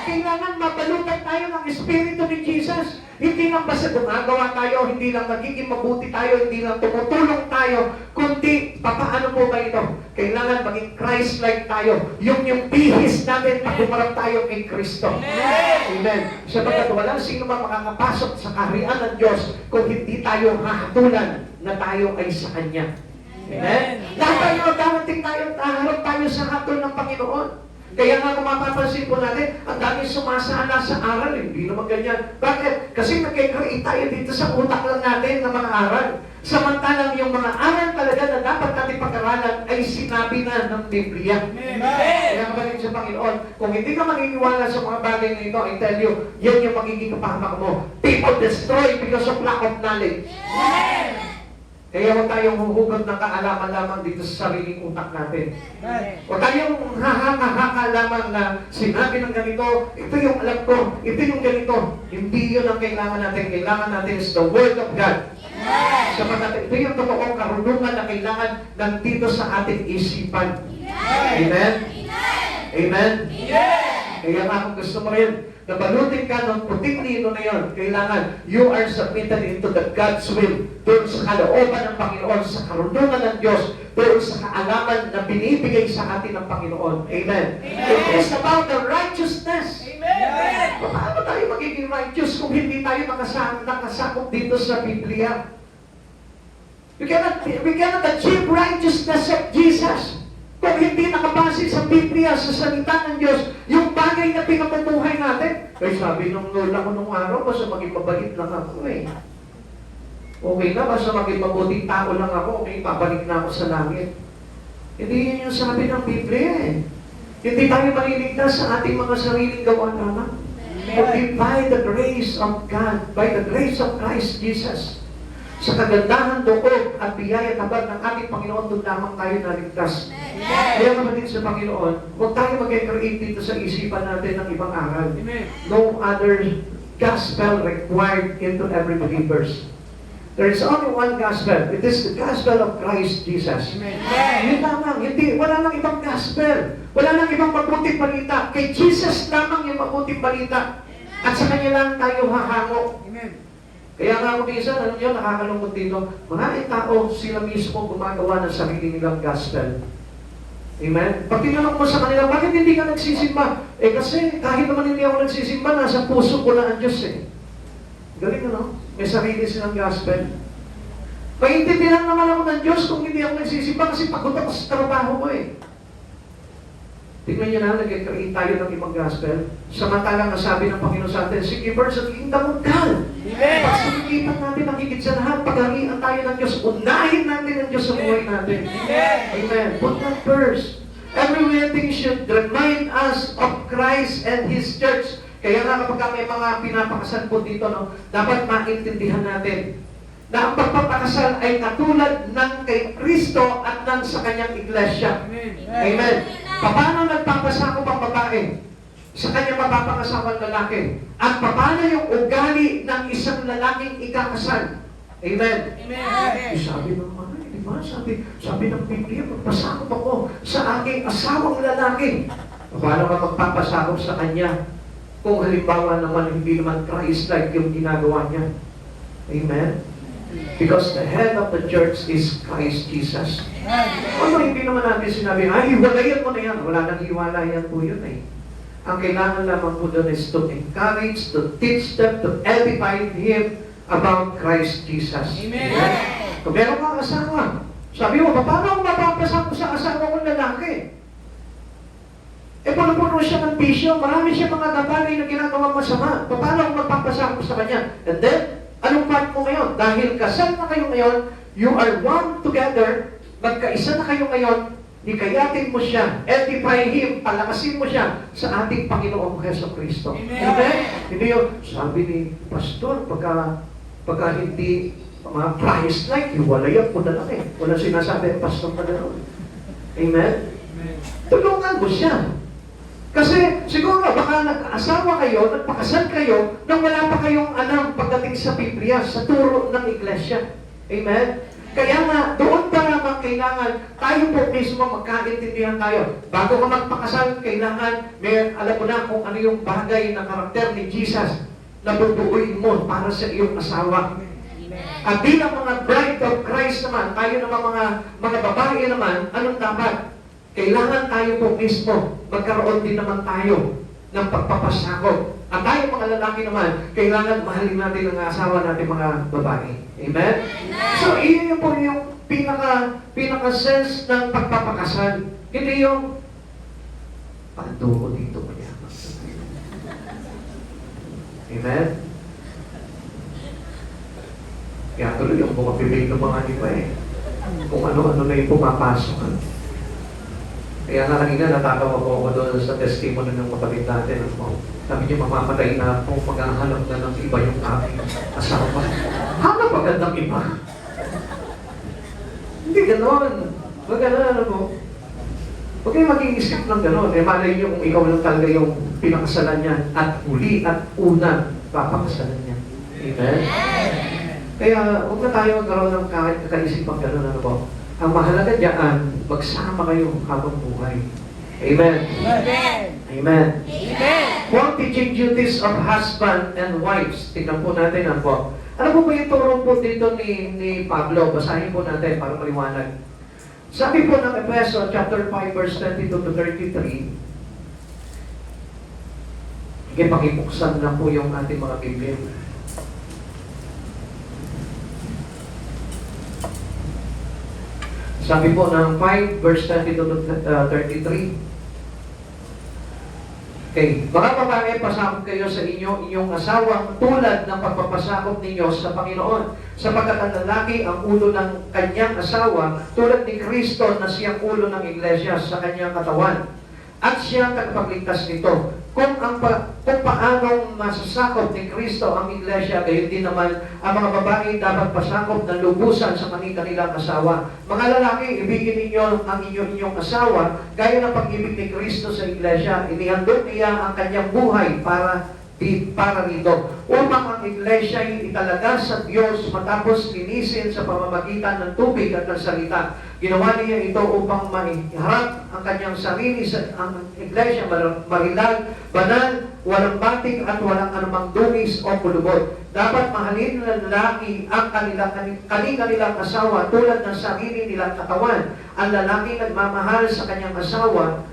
Kailangan mabalutan tayo ng Espiritu ni Jesus. Hindi lang basta gumagawa tayo, hindi lang magiging mabuti tayo, hindi lang tumutulong tayo, kundi papaano po ba ito? Kailangan maging Christ-like tayo. Yung bihis natin pag humarap tayo kay Kristo. Amen. Sapagkat walang sino man makakapasok sa kaharian ng Diyos kung hindi tayo hahatulan na tayo ay sa Kanya. Amen. Lahat tayo darating tayo, haharap tayo sa hatol ng Panginoon. Kaya nga kung mapapansin po natin, ang dami sumasala sa aral, hindi naman ganyan. Bakit? Kasi nagkikreate tayo dito sa utak lang natin ng mga aral. Samantalang yung mga aral talaga na dapat natin pag-aralan ay sinabi na ng Biblia. Kaya kapatid sa Panginoon, kung hindi ka maniniwala sa mga bagay na ito, I tell you, yan yung magiging kapahamak mo. People destroy because of lack of knowledge. Kaya huwag tayong huhugot ng kaalaman lamang dito sa sariling utak natin. Huwag tayong hahaka lamang na sinabi ng ganito, ito yung alam ko, ito yung ganito. Hindi yun ang kailangan natin. Kailangan natin is the Word of God. Sapagat ito yung totoong karunungan na kailangan nandito sa ating isipan. Amen? Amen? Kaya nga kung gusto mo rin, nabalutin ka ng puting lino na yun, kailangan you are submitted into the God's will, doon sa kalooban ng Panginoon, sa karunungan ng Diyos, doon sa kaalaman na binibigay sa atin ng Panginoon. Amen? It is about the righteousness. Paano tayo magiging righteous kung hindi tayo nakasakop dito sa Biblia? We cannot achieve righteousness of Jesus kung hindi nakabase sa Biblia, sa salita ng Diyos, yung bagay na pinamumuhay natin. Kaya sabi nung lola ko nung araw, basta maging mabait lang ako eh. Okay na, basta maging mabuting tao lang ako, okay, pabalik na ako sa langit. Hindi yun yung sabi ng Biblia eh. Hindi tayo maliligtas sa ating mga sariling gawa naman. Kundi by the grace of God, by the grace of Christ Jesus. Sa kagandahan, loob at biyaya tabag ng ating Panginoon, doon lamang tayo naligtas. Kaya kapatid sa Panginoon, huwag tayo mag-create dito sa isipan natin ng ibang aral. No other gospel required into every believers. There is only one gospel. It is the gospel of Christ Jesus. Yun lamang. Wala nang ibang gospel. Wala nang ibang mabuting balita. Kay Jesus lamang yung mabuting balita. At sa Kanya lang tayo hahango. Kaya nga minsan, alam nyo, nakakalungkot dito, maraming tao, sila mismo gumagawa ng sarili nilang gospel. Amen? Pag tinanong mo sa kanila, bakit hindi ka nagsisimba? Eh kasi kahit naman hindi ako nagsisimba, nasa puso ko na ang Diyos eh. Galing ano? May sarili silang gospel. Maintindihan naman ako ng Diyos kung hindi ako nagsisimba kasi pagod ako sa trabaho ko eh. Tingnan nyo na, nag-create tayo ng ibang gospel. Samantalang nasabi ng Panginoon sa atin, sige first, at kingdom of God. Pagsulipan natin ang higit sa lahat, pagharian tayo ng Diyos, unahin natin ang Diyos sa buhay natin. Amen. Put that first. Every wedding should remind us of Christ and His church. Kaya nga kapag may mga pinapakasal po dito, no, dapat maintindihan natin na ang pagpapakasal ay katulad ng kay Kristo at ng sa Kanyang iglesia. Amen. Paano nagpapasakop ang babae? Sa kanya mapapangasawang lalaki. At paano yung ugali ng isang lalaking ikakasal? Amen. Amen. Sabi ng mga, di ba? Sabi ng Biblia, magpasakop ako sa aking asawang lalaki. Paano ka magpapasakop sa kanya? Kung halimbawa naman, hindi naman Christ-like yung ginagawa niya. Amen. Because the head of the church is Christ Jesus. Ano hindi naman natin sinabi, ay, hiwalayan mo na yan. Wala nang hiwalayan po yun eh. Ang kailangan lamang po doon is to encourage, to teach them, to edify him about Christ Jesus. Amen. Kung meron kang asawa, sabi mo, paano ako mapapasakop sa asawa kong lalaki? Eh, puno-puno siya ng bisyo, marami siya mga bagay na ginagawa masama. Paano ako magpapasakop sa kanya? And then, anong part mo ngayon? Dahil kasal na kayo ngayon, you are one together, magkaisa na kayo ngayon, hikayatin mo siya, edify him, palakasin mo siya sa ating Panginoong Heso Kristo. Amen? Hindi yung, sabi ni Pastor, pagka hindi mga Christ-like, hiwalayan ko na lang eh. Wala sinasabi ang Pastor na gano'n. Amen? Tulungan mo siya. Kasi siguro baka nag-asawa kayo, nagpakasal kayo, nang wala pa kayong alam pagdating sa Biblia, sa turo ng Iglesia. Amen? Kaya nga, doon pa lamang kailangan, tayo po mismo magkaintindihan tayo. Bago ka magpakasal, kailangan, alam mo na kung ano yung bagay na karakter ni Jesus na bubuuin mo para sa iyong asawa. At bilang mga bride of Christ naman, tayo naman mga babae naman, anong dapat? Kailangan tayo po mismo, magkaroon din naman tayo ng pagpapasakop. At tayo mga lalaki naman, kailangan mahalin natin ang asawa natin mga babae. Amen? So, iyon po yung pinaka-sense ng pagpapakasal. Hindi yung Pando ko dito kaya. Amen? Kaya tuloy yung mga bibig ng mga iba eh. Kung ano-ano na yung pumapasok. Kaya nga kanina natatawa po ako doon sa testimony ng kapatid natin. Sabi niyo, mamamatay na ako, maghahanap na ng iba yung aking asawa. Hanap agad ng iba. Hindi gano'n. Huwag gano'n, ano mo. Huwag kayo mag-iisip ng gano'n. Eh, malay niyo kung ikaw lang talaga yung pinakasalan niya at uli at una papakasalan niya. Amen? Kaya huwag na tayo magkaroon ng kaisipang gano'n, ano po. Ang mahalaga diyan, magsama kayo habang buhay. Amen? Amen. Amen. Amen. One teaching duties of husband and wives. Tingnan po natin ang po. Ano po ba yung turo po dito ni Pablo? Basahin po natin para maliwanag. Sabi po ng Efeso chapter 5 verse 22 to 33. Sige, pakibuksan na po yung ating mga Biblia. Sabi po ng 5 verse 22 to 33. Okay, mga babae, pasakop kayo sa inyong asawang tulad ng pagpapasakop ninyo sa Panginoon. Sapagkat ang lalaki ang ulo ng kanyang asawa, tulad ni Kristo na siyang ulo ng iglesia sa kanyang katawan. At siya ang tagapagligtas nito. Kung paanong masasakop ni Kristo ang iglesia, gayon din naman ang mga babae dapat pasakop ng lubusan sa kanilang asawa. Mga lalaki, ibigin ninyo ang inyong asawa, gaya ng pag-ibig ni Kristo sa iglesia. Inihandog niya ang kanyang buhay para rito. Upang ang iglesia ay italaga sa Diyos matapos linisin sa pamamagitan ng tubig at ng salita. Ginawa niya ito upang maiharap ang kanyang sarili sa ang iglesia marilal, banal, walang batik at walang anumang dunis o kulubot. Dapat mahalin ng lalaki ang kanilang asawa tulad ng sarili nilang katawan. Ang lalaki nagmamahal sa kanyang asawa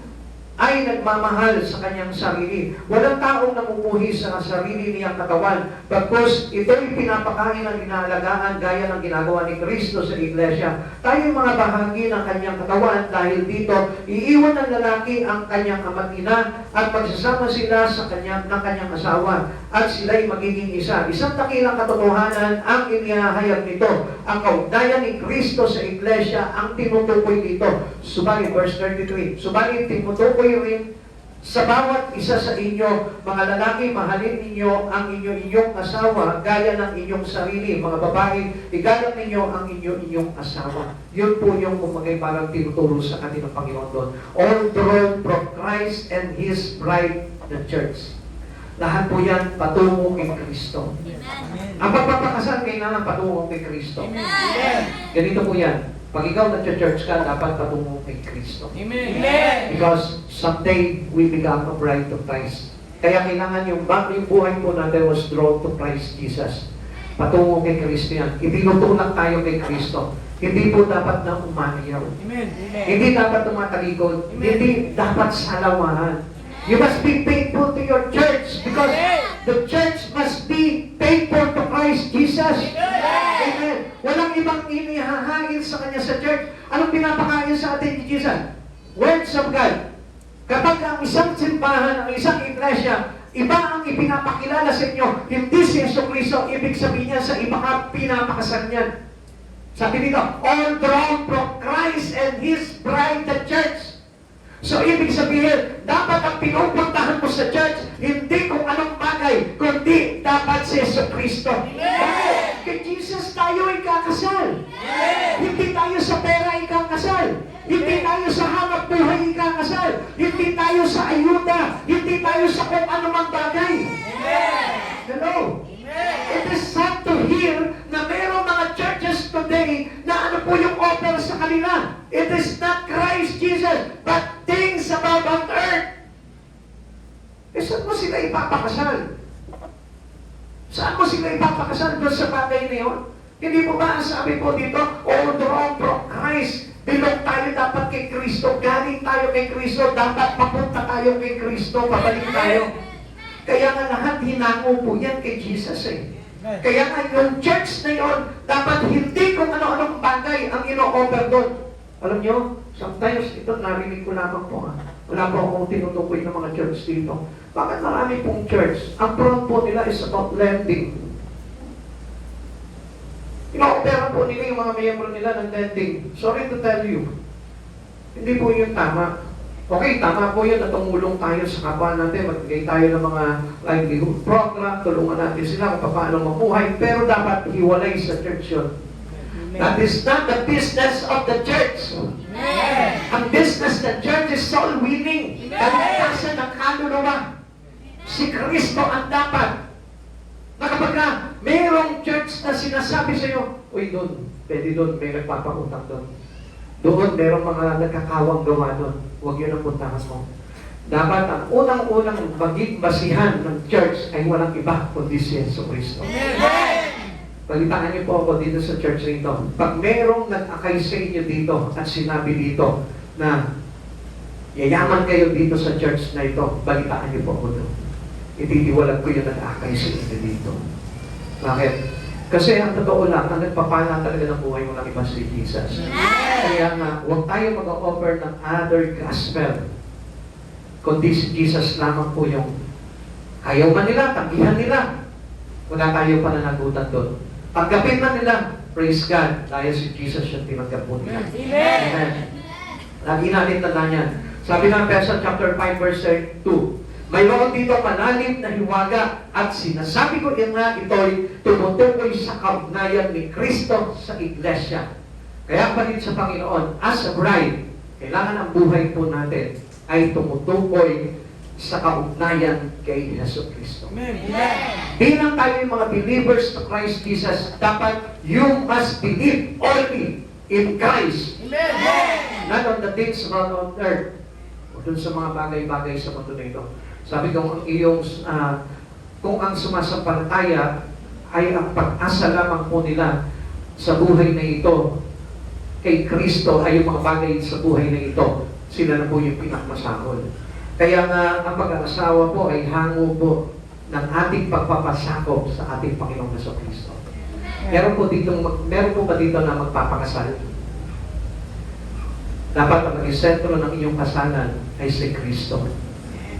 ay nagmamahal sa kanyang sarili. Walang taong namumuhi sa sarili niyang katawan. Bagkus ito'y pinapakain ng inaalagaan gaya ng ginagawa ni Kristo sa iglesia. Tayo mga bahagi ng kanyang katawan dahil dito, iiwan ng lalaki ang kanyang ama't ina at pagsasama sila sa kanyang asawa at sila'y magiging isa. Isang dakilang katotohanan ang inihahayag nito. Ang kaugnayan ni Kristo sa iglesia ang tinutukoy dito. Subalit, verse 33, subalit tinutukoy rin sa bawat isa sa inyo, mga lalaki, mahalin ninyo ang inyong asawa gaya ng inyong sarili. Mga babae, igalang ninyo ang inyong asawa. Yun po yung kumagay parang tinuturo sa atin ng Panginoon doon. All drawn from Christ and His bride, the church. Lahat po yan patungo kay Kristo. Ang pagpapakasal kailangan patungo kay Kristo. Ganito po yan. Pag ikaw nag-church ka, dapat patungo kay Kristo. Amen. Because someday, we become a bride of Christ. Kaya kailangan yung buhay po natin was drawn to Christ Jesus. Patungo kay Kristo yan. Itinutulak tayo kay Kristo. Hindi po dapat na umaniyaw. Amen. Hindi dapat tumatalikod. Hindi dapat salawahan. You must be faithful to your church because the church must be faithful to Christ Jesus. Amen. Walang ibang inihahain sa Kanya sa church. Anong pinapakain sa atin ni Jesus? Words of God. Kapag ang isang simbahan, ang isang iglesia, iba ang ipinapakilala sa inyo, hindi si Jesucristo, ibig sabihin niya sa iba ka pinapakasan niyan. Sabi dito, all drawn from Christ and His bride, the church. So, ibig sabihin, dapat ang pinupuntahan mo sa church, hindi kung anong bagay, kundi dapat si Jesucristo. Kay Jesus tayo ikakasal. Hindi tayo sa pera ikakasal. Hindi tayo sa hanap buhay ikakasal. Hindi tayo sa ayuda. Hindi tayo sa kung anumang bagay. Hello? It is sad to hear na mayroong mga churches today na ano po yung offer sa kanila. It is not Christ Jesus, but things above on earth. Eh, saan mo sila ipapakasal? Saan mo sila ipapakasal doon sa bagay na yun? Hindi po ba ang sabi po dito, all drawn from Christ, bilog tayo dapat kay Kristo, galing tayo kay Kristo, dapat papunta tayo kay Kristo, pabalik tayo. Kaya nga lahat hinango po yan kay Jesus eh. Kaya nga yung church na yun, dapat hindi kung ano-anong bagay ang ino-offer doon. Alam nyo, sometimes ito narinig ko lamang po Wala po akong tinutukoy ng mga church dito. Bakit marami pong church? Ang front po nila is about lending. Ino-opera po nila yung mga miyembro nila ng lending. Sorry to tell you, hindi po yun tama. Okay, tama po yun na tumulong tayo sa kapwa natin, magbigay tayo ng mga livelihood program, tulungan natin sila kung paano mabuhay, pero dapat hiwalay sa church yun. That is not the business of the church. Ang business ng church is soul winning. Kaligtasan ng kaluluwa. Si Kristo ang dapat. Na kapag ka, mayroong church na sinasabi sa iyo, uy, doon, pwede doon, may nagpapakutang doon. Doon, mayroong mga nagkakawang gawa doon. Huwag yun ang puntahan mo. Dapat ang unang-unang maging basihan ng church ay walang iba kundi si Yesu Kristo. Balitaan niyo po ako dito sa church nito. Pag merong nag-akay sa inyo dito at sinabi dito na yayaman kayo dito sa church na ito, balitaan niyo po ako doon. Ititiwalag ko yung nag-akay sa inyo dito. Bakit? Kasi ang totoo lang, ang nagpapala talaga ng buhay mo lang iba si Jesus. Kaya nga, huwag tayo mag-offer ng other gospel. Kundi si Jesus lamang po yung ayaw man nila, tanggihan nila. Wala tayo pananagutan doon. Tanggapin na nila, praise God, dahil si Jesus yung tinanggap po nila. Amen. Lagi natin tandaan yan. Sabi ng Efesians chapter 5 verse 2, mayroon dito malalim na hiwaga at sinasabi ko yan nga ito'y tumutukoy sa kaugnayan ni Kristo sa Iglesia. Kaya pa rin sa Panginoon, as a bride, kailangan ang buhay po natin ay tumutukoy sa kaugnayan kay Yesu Kristo. Bilang tayo yung mga believers to Christ Jesus, dapat you must believe only in Christ. Not on the things on earth. O dun sa mga bagay-bagay sa mundo na ito. Sabi ko, kung ang sumasampalataya ay ang pag-asa lamang po nila sa buhay na ito, kay Kristo ay yung mga bagay sa buhay na ito, sila na po yung pinakmasahol. Kaya nga, ang pag-aasawa po ay hango po ng ating pagpapasakop sa ating Panginoong Jesucristo. Meron po ba dito na magpapakasal? Dapat ang maging sentro ng inyong kasalan ay si Kristo.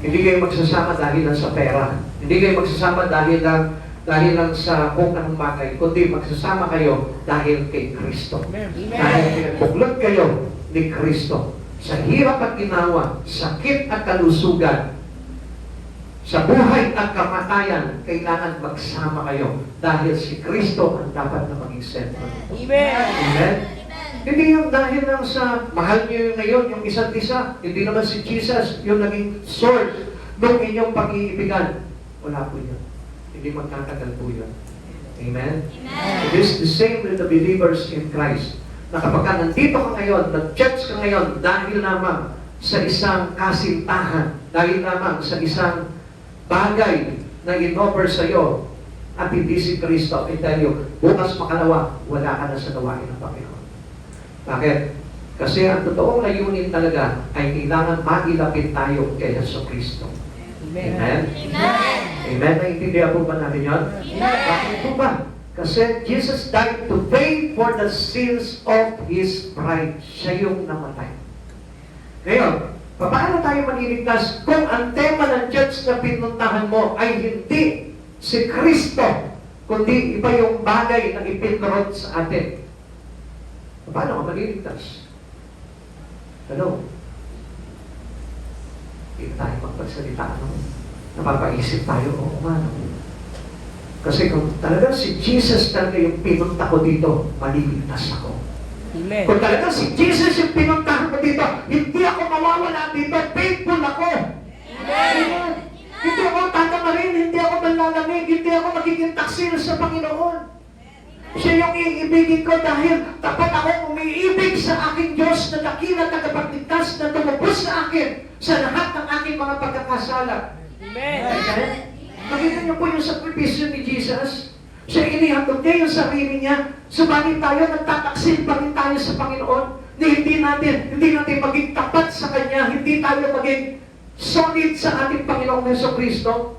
Hindi kayo magsasama dahil lang sa pera. Hindi kayo magsasama dahil lang sa kung anong bagay, kundi magsasama kayo dahil kay Kristo. Dahil pinagbuklod kayo ni Kristo. Sa hirap at ginawa, sakit at kalusugan, sa buhay at kamatayan, kailangan magsama kayo dahil si Kristo ang dapat na maging sentro. Amen? Hindi yung dahil lang sa mahal niyo yung ngayon, yung isa't isa, hindi naman si Jesus yung naging source ng inyong pag-iibigan. Wala po yun. Hindi magtatagal po yun. Amen? It is the same with the believers in Christ. Na kapag nandito ka ngayon, nag-church ka ngayon, dahil lamang sa isang kasintahan, dahil lamang sa isang bagay na in-offer sa iyo, at hindi si Kristo, I tell you, bukas makalawa, wala ka na sa gawain ng Panginoon. Bakit? Kasi ang totoong layunin talaga ay kailangan mailapit tayo kay Yesu Kristo. Amen? Amen? Naintindihan po ba natin yun? Bakit po ba? Kasi Jesus died to pay for the sins of His bride. Siya yung namatay. Ngayon, paano tayo maniligtas kung ang tema ng church na pinuntahan mo ay hindi si Kristo, kundi iba yung bagay na ipinrod sa atin? Paano ka maniligtas? Hello? Hindi tayo magpagsalita, no? Napapaisip tayo, oo nga, no? Kasi kung talagang si Jesus talaga yung pinunta ko dito, maliligtas ako. Amen. Kung talagang si Jesus yung pinuntahan ko dito, hindi ako mawawala dito, faithful ako. Amen. Hindi ako tatamarin, hindi ako manlalamig, hindi ako magiging taksil sa Panginoon. Siya yung iibigin ko dahil tapat ako umiibig sa aking Diyos na dakila tagapagligtas na tumubos sa akin sa lahat ng aking mga pagkakasala. Amen. Amen. Makita niyo po yung sakripisyo ni Jesus. Siya inihandog niya yung sarili niya. Subalit tayo, nagtataksil pa rin tayo sa Panginoon. Hindi natin maging tapat sa Kanya. Hindi tayo maging solid sa ating Panginoong Jesucristo.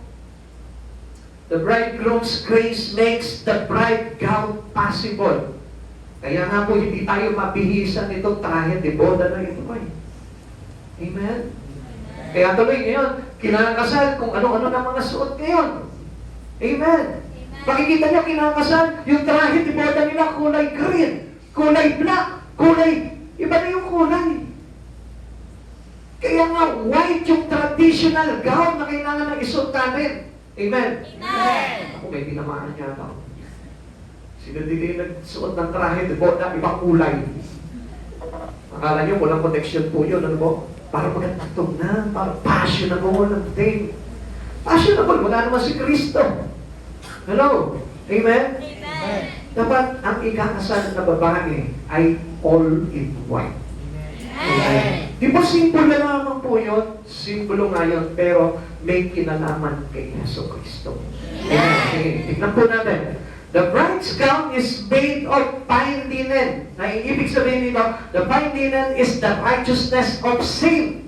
The bridegroom's grace makes the bride gown possible. Kaya nga po, hindi tayo mabihisan itong trahe de boda na ito. Amen? Kaya tuloy ngayon, kinakasal kung ano-ano na mga suot ngayon. Amen. Makikita niyo kinakasal, yung trahe de boda nila kulay green, kulay black, kulay, iba na yung kulay. Kaya nga, white yung traditional gown na kailangan na isuot natin. Amen. Amen. Ako may tinamaan niya ito. Sino dito yung nagsuot ng trahe de boda, ibang kulay. Akala niyo, walang connection po yun, ano po? Para magandang na, para fashionable ng thing. Fashionable, wala naman si Kristo. Hello? Amen? Amen. Dapat ang ikakasal na babae ay all in white. Amen. Di ba simbolo na naman po yun? Simbolo nga yun, pero may kinalaman kay Yeso Kristo. Amen. Sige, tignan po natin. The bride's gown is made of fine linen. Na ibig sabihin nito, the fine linen is the righteousness of sin.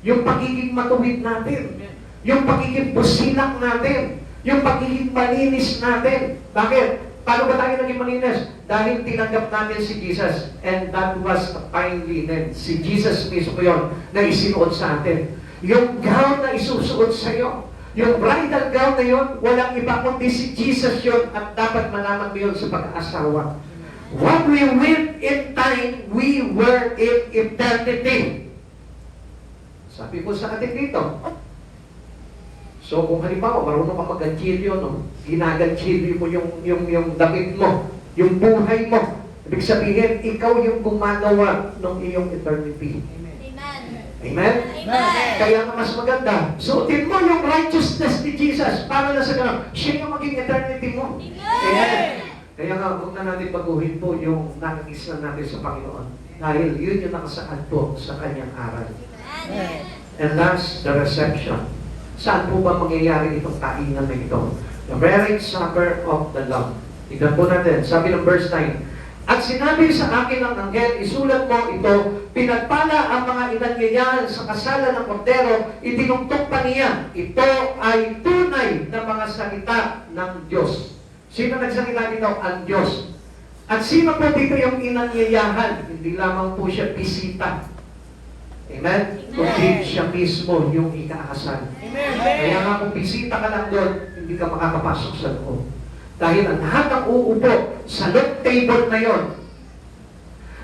Yung pagiging matuwid natin. Yung pagiging busilak natin. Yung pagiging malinis natin. Bakit? Paano ba tayo naging malinis? Dahil tinanggap natin si Jesus. And that was a fine linen. Si Jesus mismo yun na isinuot sa atin. Yung gown na isusuot sa iyo. Yung bridal gown na yun, walang iba kundi si Jesus yun at dapat malaman mo yun sa pag-aasawa. What we live in time, we were in eternity. Sabi ko sa atin dito. So kung halimbawa, marunong ka mag-ganchilyo, no? Ginaganchilyo mo yung damit mo, yung buhay mo. Ibig sabihin, ikaw yung gumagawa ng iyong eternity. Amen? Amen. Kaya nga mas maganda, suotin mo yung righteousness ni Jesus para na sa ganun. Siya yung maging eternity mo. Amen. Kaya nga, huwag na natin baguhin po yung nakakis na natin sa Panginoon. Dahil yun yung nakasaad po sa kanyang aral. And last, the reception. Saan po ba mangyayari itong kainan na ito? The marriage supper of the Lamb. Tignan po natin. Sabi ng verse 9, at sinabi sa akin ng anghel, isulat mo ito, pinagpala ang mga inanyayahan sa kasalan ng kordero, itinungtok pa niya. Ito ay tunay na mga salita ng Diyos. Sino nagsalita dito? Ang Diyos. At sino po dito yung inanyayahan? Hindi lamang po siya bisita. Amen? Kundi siya mismo yung ikakasal. Kaya nga kung bisita ka lang doon, hindi ka makakapasok sa loob. Dahil ang lahat ng uupo sa long table na yon,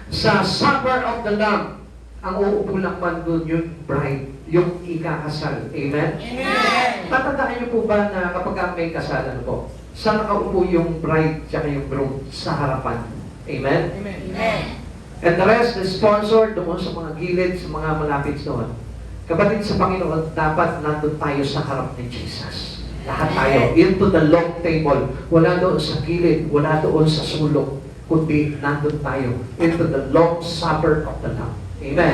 sa supper of the Lamb, ang uupo lang man doon yung bride, yung ikakasal. Amen? Amen. Tatandaan niyo po ba na kapag may kasalan po, saan nakaupo yung bride at yung groom? Sa harapan. Amen? Amen. And the rest is sponsored doon sa mga gilid, sa mga malapit doon. Kapatid sa Panginoon, dapat nandun tayo sa harap ni Jesus. Lahat tayo, into the long table. Wala doon sa gilid, wala doon sa sulok, kundi nandun tayo into the long supper of the Lamb. Amen.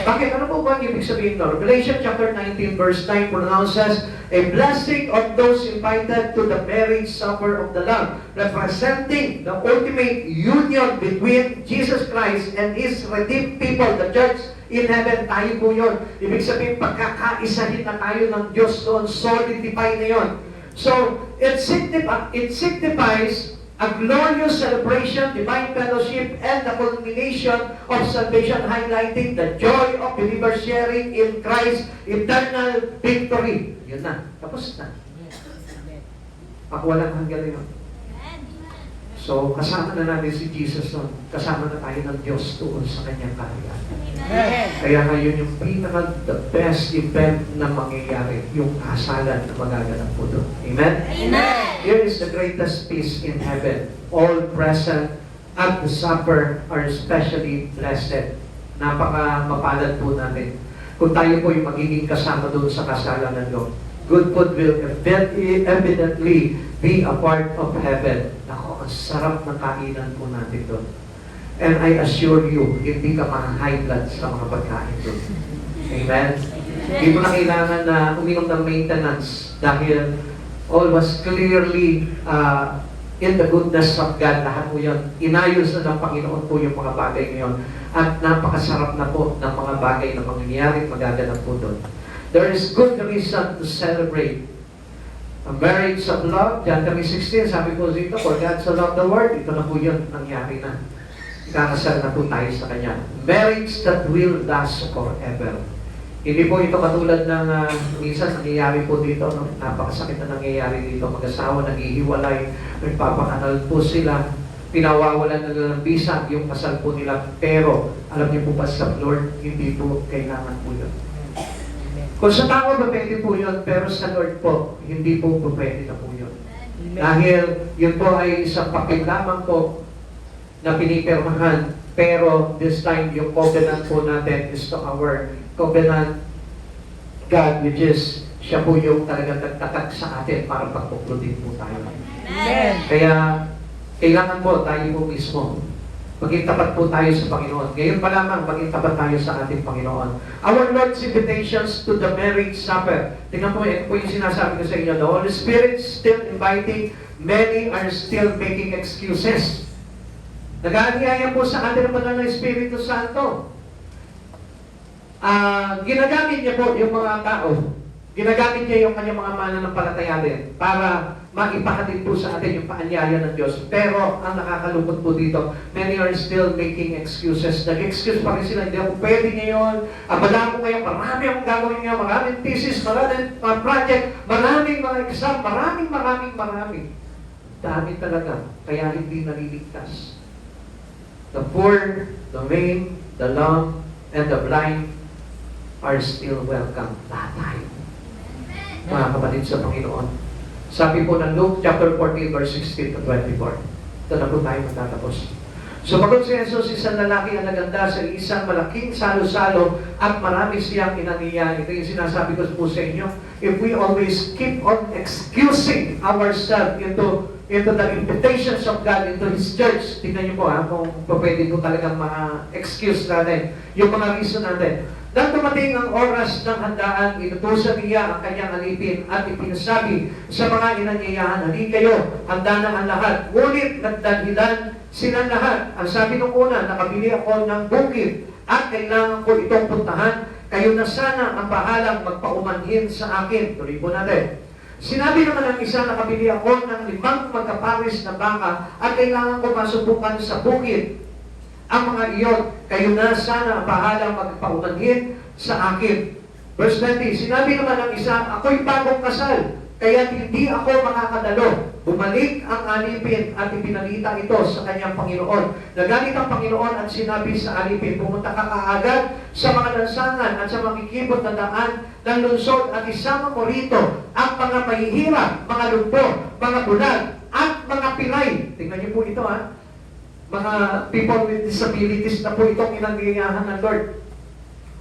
Bakit? Ano po ba ang ibig sabihin ito? Revelation chapter 19 verse 9 pronounces, a blessing of those invited to the marriage supper of the Lamb, representing the ultimate union between Jesus Christ and His redeemed people, the church in heaven. Tayo po yun. Ibig sabihin, pagkakaisahin na tayo ng Diyos doon, solidify na yun. So, it signifies a glorious celebration, divine fellowship, and the culmination of salvation, highlighting the joy of believers sharing in Christ's eternal victory. Yun na. Tapos na. Walang hanggan yun. So, kasama na natin si Jesus nun. Kasama na tayo ng Diyos doon sa kanyang kaharian. Kaya ngayon yung the best event na mangyayari, yung kasalan na magaganap po doon. Amen? Amen. Here is the greatest peace in heaven. All present at the supper are especially blessed. Napaka-mapalad po natin. Kung tayo po yung magiging kasama doon sa kasalan ng Lord. Good food will evidently be a part of heaven. Ako, ang sarap ng kainan po natin doon. And I assure you, hindi ka ma-high blood sa mga pagkain doon. Amen? Hindi mo na kailangan na uminom ng maintenance dahil all was clearly in the goodness of God. Lahat po yun. Inayos na ng Panginoon po yung mga bagay ngayon. At napakasarap na po ng mga bagay na mangyayari at magaganap po doon. There is good reason to celebrate a marriage of love. John 3:16, sabi po dito, for God so loved the world, ito na po yun, nangyari na. Ikakasal na po tayo sa Kanya. Marriage that will last forever. Hindi po ito katulad ng minsan nangyayari po dito, no? Napakasakit na nangyayari dito. Mag-asawa, naghihiwalay, nagpapakanal po sila, pinawawalan na nila ng visa yung kasal po nila. Pero, alam niyo po ba sa Lord, hindi po kailangan po yun. Kung sa tao ba pwede po yun, pero sa Lord po, hindi po pwede na po yun. Dahil yun po ay isang papel lamang po na pinipirmahan. Pero this time, yung covenant po natin is to our covenant God, which is siya po yung talagang nagtatag sa atin para pagpukludin po tayo. Amen. Kaya, kailangan po tayo po mismo. Maging tapat po tayo sa Panginoon. Ngayon pa lamang, maging tapat tayo sa ating Panginoon. Our Lord's invitations to the marriage supper. Tingnan po, ito po yung sinasabi ko sa inyo. The Holy Spirit still inviting, many are still making excuses. Nag-aanyaya po sa atin naman ng Espiritu Santo. Ginagamit niya po yung mga tao. Ginagamit niya yung kanyang mga mananampalataya din para maipahatid po sa atin yung paanyaya ng Diyos. Pero ang nakakalungkot po dito, many are still making excuses. Nag-excuse pa rin sila, hindi ako pwede ngayon. Abala ako ngayon, marami akong gagawin ngayon, maraming thesis, maraming project, maraming mga exam, maraming. Dami talaga, kaya hindi naliligtas. The poor, the lame, the lame, and the blind are still welcome. Lahat tayo. Mga kapatid sa Panginoon. Sabi po ng Luke chapter 14 verse 16 to 24. Ito na po tayo magtatapos. Sumagot si Jesus, isang lalaki ang naganda sa isang malaking salo-salo at marami siyang inaniya. Ito yung sinasabi ko po sa inyo. If we always keep on excusing ourselves into the invitations of God into His church, tingnan niyo po kung pwede po talagang mga excuse natin, yung mga reason natin. Nang dumating ang oras ng handaan, inutusan niya ang kanyang alipin at ipinasabi sa mga inanyayahan, halin kayo, handa na ang lahat. Ngunit nagdahilan silang lahat. Ang sabi nung una, nakabili ako ng bukid at kailangan ko itong puntahan. Kayo na sana ang bahalang magpaumanhin sa akin. Tuloy po natin. Sinabi naman ng isa, nakabili ako ng 5 magkapares na baka at kailangan ko masubukan sa bukid. Ang mga iyon, kayo na sana bahalang magpaumanhin sa akin. Verse 20, sinabi naman ng isa, ako'y bagong kasal, kaya hindi ako makakadalo. Bumalik ang alipin at ipinalita ito sa kanyang Panginoon. Nagalit ang Panginoon at sinabi sa alipin, pumunta ka kaagad sa mga lansangan at sa makikibot na daan ng lungsod at isama mo rito ang mga mahihirap, mga lumpo, mga bulag, at mga pilay. Tingnan niyo po ito mga people with disabilities na po itong inangayahan ng Lord.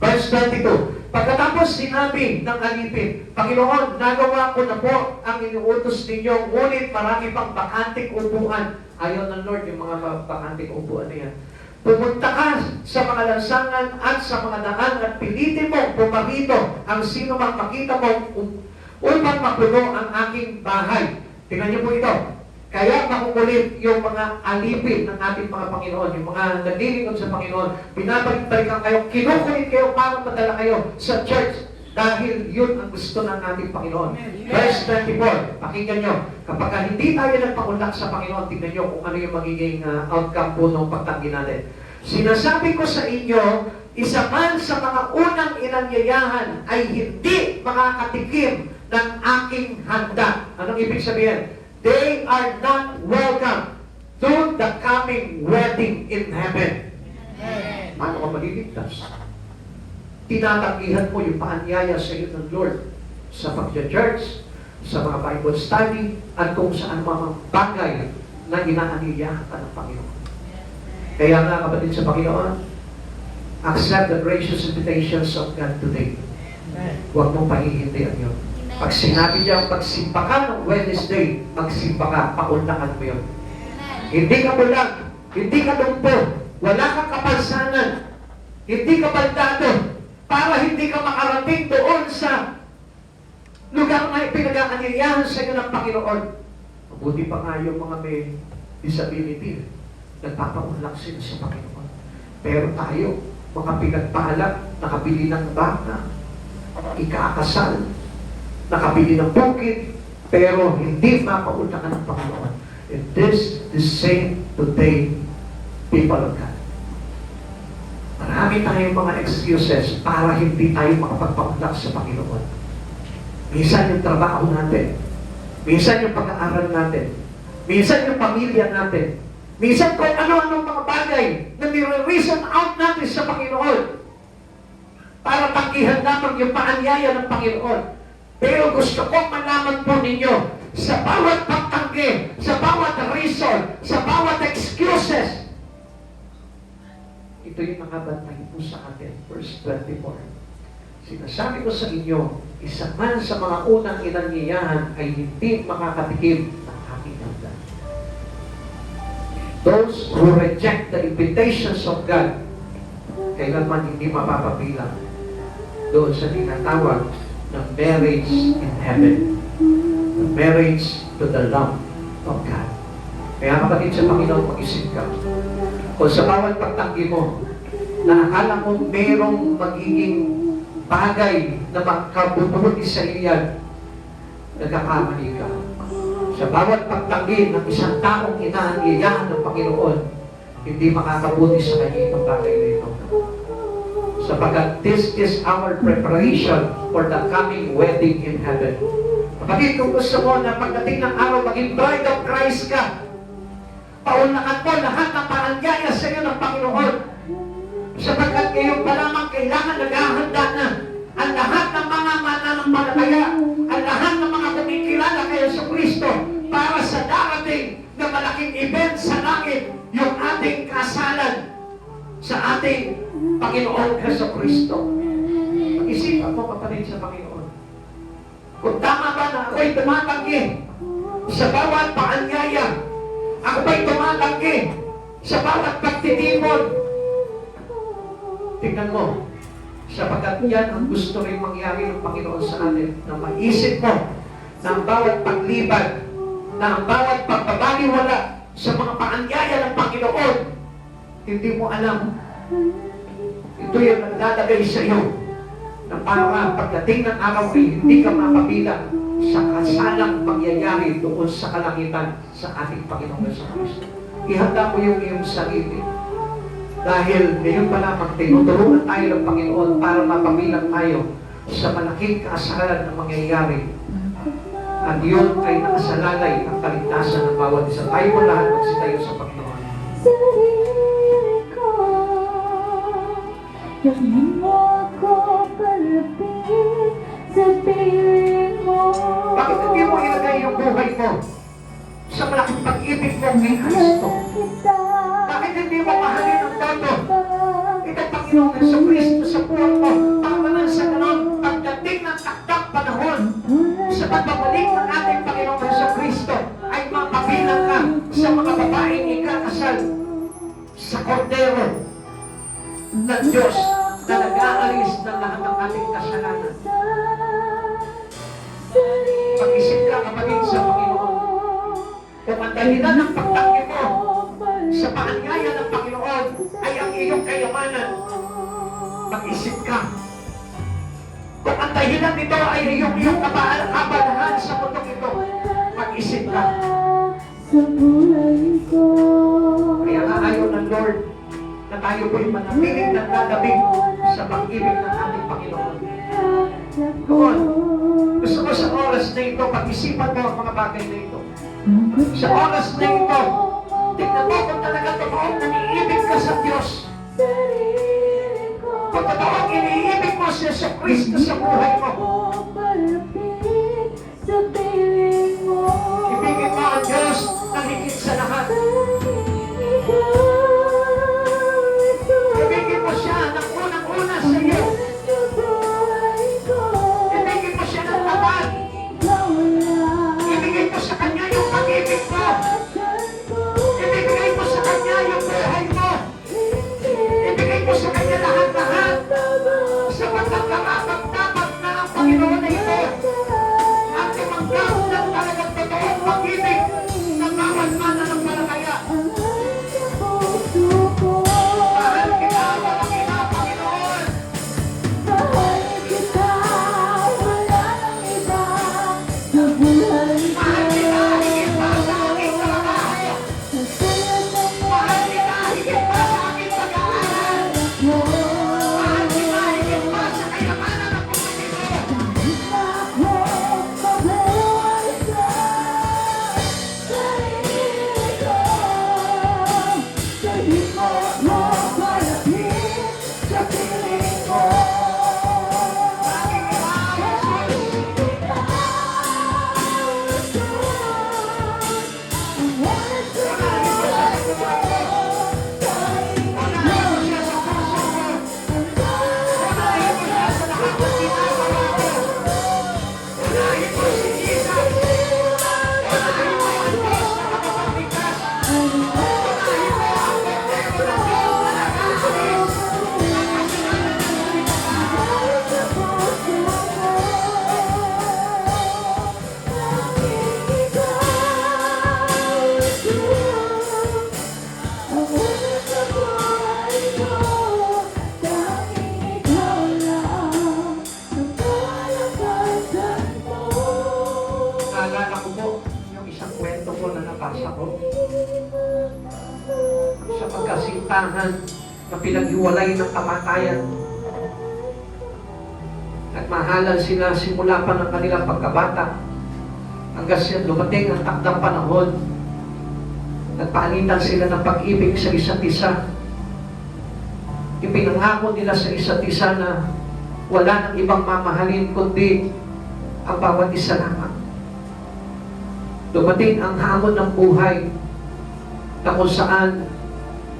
Verse 22, pagkatapos sinabi ng alipin, Panginoon, nagawa ko na po ang inuutos ninyo, ngunit marami pang bakanting upuan. Ayaw ng Lord yung mga bakanting upuan na yan. Pumunta ka sa mga lansangan at sa mga daan at pilitin mo pumarito ang sino mang makita mo upang mapuno ang aking bahay. Tingnan niyo po ito. Kaya makukulit yung mga alipin ng ating mga Panginoon, yung mga naglilingkod sa Panginoon, binabalik-balikan kayo, kinukulit kayo para madala kayo sa church dahil yun ang gusto ng ating Panginoon. Verse 24, pakinggan nyo, kapag hindi tayo nagpaunlak sa Panginoon, tignan nyo kung ano yung magiging outcome po ng pagtanggi natin. Sinasabi ko sa inyo, isa man sa mga unang inanyayahan ay hindi makakatikim ng aking handa. Anong ibig sabihin? They are not welcome to the coming wedding in heaven. Paano ka maliligtas? Tinatanggihan mo yung paanyaya sa iyo ng Lord sa pag-church, sa mga Bible study, at kung saan mga bagay na inaaniyahan ka ng Panginoon. Kaya nga kapatid sa Panginoon, accept the gracious invitations of God today. Huwag mong pahihindihan yun. Pag sinabi niya, pagsimba ka ng Wednesday, magsimba ka, paunlakan mo yun. Hindi ka bulag, hindi ka dumpo, wala kang kapalsanan, hindi ka baldado, para hindi ka makarating doon sa lugar na pinag-aanyayahan sa iyo ng Panginoon. Mabuti pa nga yung mga may disability, nagpapaunlak sila sa Panginoon. Pero tayo, mga pinagpaalak, nakabili ng baka, ikakasal, nakabili ng bukid, pero hindi mapaunlakan ng Panginoon. And this is the same today, people of God. Marami tayong mga excuses para hindi tayo makapagpaunlak sa Panginoon. Minsan yung trabaho natin, minsan yung pag-aaral natin, minsan yung pamilya natin, minsan kung ano-anong mga bagay na nire-reason out natin sa Panginoon para tanggihan naman yung paanyaya ng Panginoon. Pero gusto kong malaman po ninyo, sa bawat pagtanggi, sa bawat reason, sa bawat excuses, ito yung nakabantay po sa atin. Verse 24. Sinasabi ko sa inyo, isa man sa mga unang inanyayahan ay hindi makakatikim ng aking hanggan. Those who reject the invitations of God, kailanman hindi mapapabilang doon sa tinatawag ng marriage in heaven. The marriage to the Lamb of God. Kaya kapatid sa Panginoon, mag-isip ka. Kung sa bawat pagtanggi mo, na akala mo merong magiging bagay na makabubuti sa iyan, nagkakamali ka. Sa bawat pagtanggi ng isang taong inaanyayahan ng Panginoon, hindi makakabuti sa kanya itong bagay na ito. Sapagkat this is our preparation for the coming wedding in heaven. Kapatid, kung gusto mo na pagdating ng araw, maging bride of Christ ka, paunlakan mo lahat ng paanyaya sa iyo ng Panginoon. Sapagkat ngayon pa lamang kailangan naghahanda na ang lahat ng mga mananampalataya, ang lahat ng mga kumikilala kay Jesucristo para sa darating na malaking event sa langit, yung ating kasalan sa ating Panginoon Jesucristo. Mag-isipan mo, kapatid sa Panginoon. Kung tama ba na ako'y tumatanggi sa bawat paanyaya, ako ba'y tumatanggi sa bawat pagtitimon? Tingnan mo, sapagkat yan ang gusto rin mangyari ng Panginoon sa atin, na maisip mo na ang bawat paglibad, na ang bawat pagbabaliwala sa mga paanyaya ng Panginoon, hindi mo alam. Ito yung naglalagay sa iyo na para pagdating ng araw ay hindi ka mapabilang sa kasalang pangyayari doon sa kalangitan sa ating Panginoon sa Kristo. Ihanda mo yung iyong sarili. Dahil ngayon pa lamang tinuturuan tayo ng Panginoon para mapabilang tayo sa malaking kasalan na mangyayari. At yun ay nakasalalay ang kaligtasan ng bawat isa. Tayo po lahat magsitayo sa Panginoon. Yakin mo ako palapit sa piling mo. Bakit hindi mo ilagay yung buhay mo sa malaking pag-ibig mo kay Kristo? Bakit hindi mo mahalin ang todo itong Panginoon sa Kristo sa buhay mo? Para lang sa ganon, pagdating ng takdang panahon sa pagbabalik ng ating Panginoon sa Kristo, ay mapabilang ka sa mga babaeng ikakasal sa kordero ng Diyos na nag-aalis ng lahat ng ating kasalanan. Pag-isip ka, kapatid, sa Panginoon. Kung ang dahilan ng pagtanggi mo sa paanyaya ng Panginoon ay ang iyong kayamanan, pag-isip ka. Kung ang dahilan nito ay iyong kabalahan sa mundong ito, pag-isip ka. Kaya nga ayaw ng Lord na tayo po'y manatiling naglalabing sa pag-ibig ng ating Panginoon. Doon, gusto ko sa oras na ito, pag-isipan mo ang mga bagay na ito. Sa oras na ito, tignan mo kung talaga totoong naniibig ka sa Diyos. Kung totoong iniibig mo si Jesucristo sa buhay mo. Ibigin mo ang Diyos na higit sa lahat. Ibigin mo siya ng unang-una sa iyo. Ibigin mo siya ng tapat. Ibigin mo sa Kanya yung pag-ibig mo. Ibigay mo sa Kanya yung buhay mo. Ibigay mo sa Kanya lahat-lahat. Sapagkat karapat-dapat na ang Panginoon na ito at tumanggap ng talagang totoong pag-ibig ng bawat mananampalataya. Mahal kita, walang iba, Panginoon. Mahal kita, wala nang iba sa buhay ko. Mahal kita, higit pa sa aking trabaho. Sa saya ng Mahal kita, higit pa sa aking pag-aaral. mo. Naalala ko po yung isang kwento po na nabasa ko. Sa pagkasintahan na pinaghiwalay ng kamatayan. Nagmahalan sila simula pa ng kanilang pagkabata. Hanggang siya dumating ang takdang panahon. Nagpaalitan sila ng pag-ibig sa isa't isa. Ipinangako nila sa isa't isa na wala ng ibang mamahalin kundi ang bawat isa lamang. Dumating ang hamon ng buhay na kung saan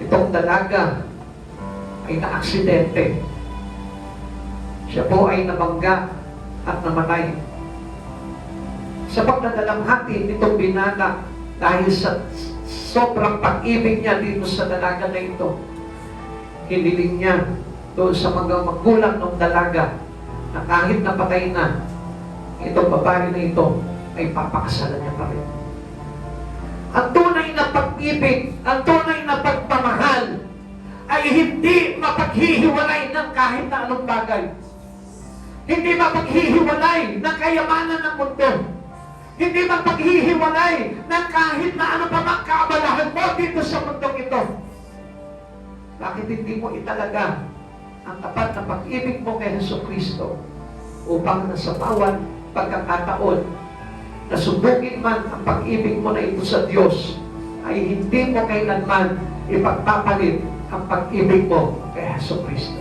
itong dalaga ay naaksidente. Siya po ay nabangga at namatay. Sa pagdadalamhati nitong binata dahil sa sobrang pag-ibig niya dito sa dalaga na ito, hiniling niya doon sa mga magulang ng dalaga na kahit napatay na, itong babae na ito ay papakasalan niya pa rin. Ang tunay na pag-ibig, ang tunay na pagmamahal ay hindi mapaghihiwalay ng kahit na anong bagay. Hindi mapaghihiwalay ng kayamanan ng mundo. Hindi mapaghihiwalay ng kahit na ano pa mang kaabalahan mo dito sa mundong ito. Bakit hindi mo italaga ang tapat na pag-ibig mo kay Jesucristo upang sa bawat pagkakataon na subukin man ang pag-ibig mo na ito sa Diyos ay hindi mo kailanman ipagpapalit ang pag-ibig mo kay Jesucristo.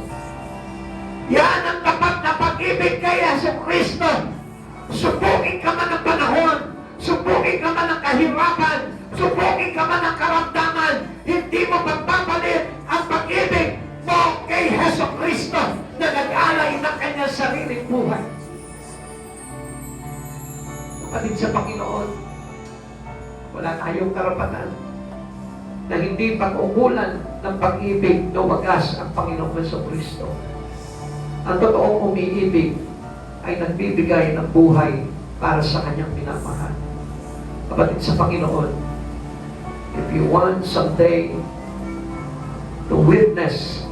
Yan ang tapat na pag-ibig kay Jesucristo. Subukin ka man ng panahon, subukin ka man ng kahirapan, subukin ka man ng karamdaman, hindi mo pagpapalit ang pag-ibig mo kay Jesucristo na nag-alay ng kanyang sariling buhay. Kapatid sa Panginoon, wala tayong karapatan na hindi pag-ukulan ng pag-ibig na wagas ang Panginoong Jesucristo. Ang totoong umiibig ay nagbibigay ng buhay para sa kanyang minamahal. Kapatid sa Panginoon, if you want someday to witness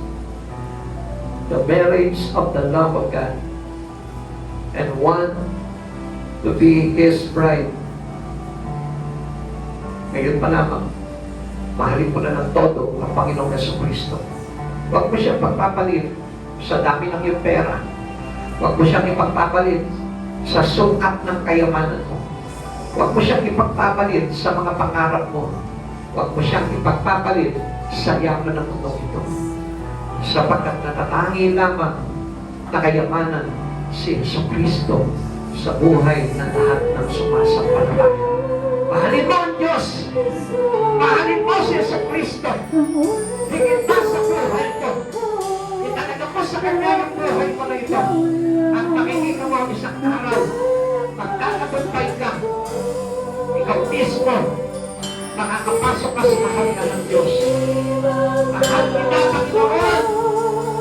the marriage of the love of God and want to be His bride, ngayon pa lamang, mahalin mo na ng todo ang Panginoong Jesucristo. Huwag mo siyang pagpapalit sa dami ng iyong pera. Huwag mo siyang ipagpapalit sa sukat ng kayamanan mo. Huwag mo siyang ipagpapalit sa mga pangarap mo. Huwag mo siyang ipagpapalit sa yaman ng mundo ito. Sapagkat natatangi lamang na kayamanan si Jesucristo sa buhay ng lahat ng sumasampalataya. Mahalin mo ang Diyos. Mahalin mo si Jesucristo. Higit pa sa buhay ko. Italaga mo sa kanya yung buhay mo na ito. At makikita mo isang araw, magkakabuntay ka, ikaw mismo, makakapasok ka sa kaharian ng Diyos. Mahal kita, Panginoon.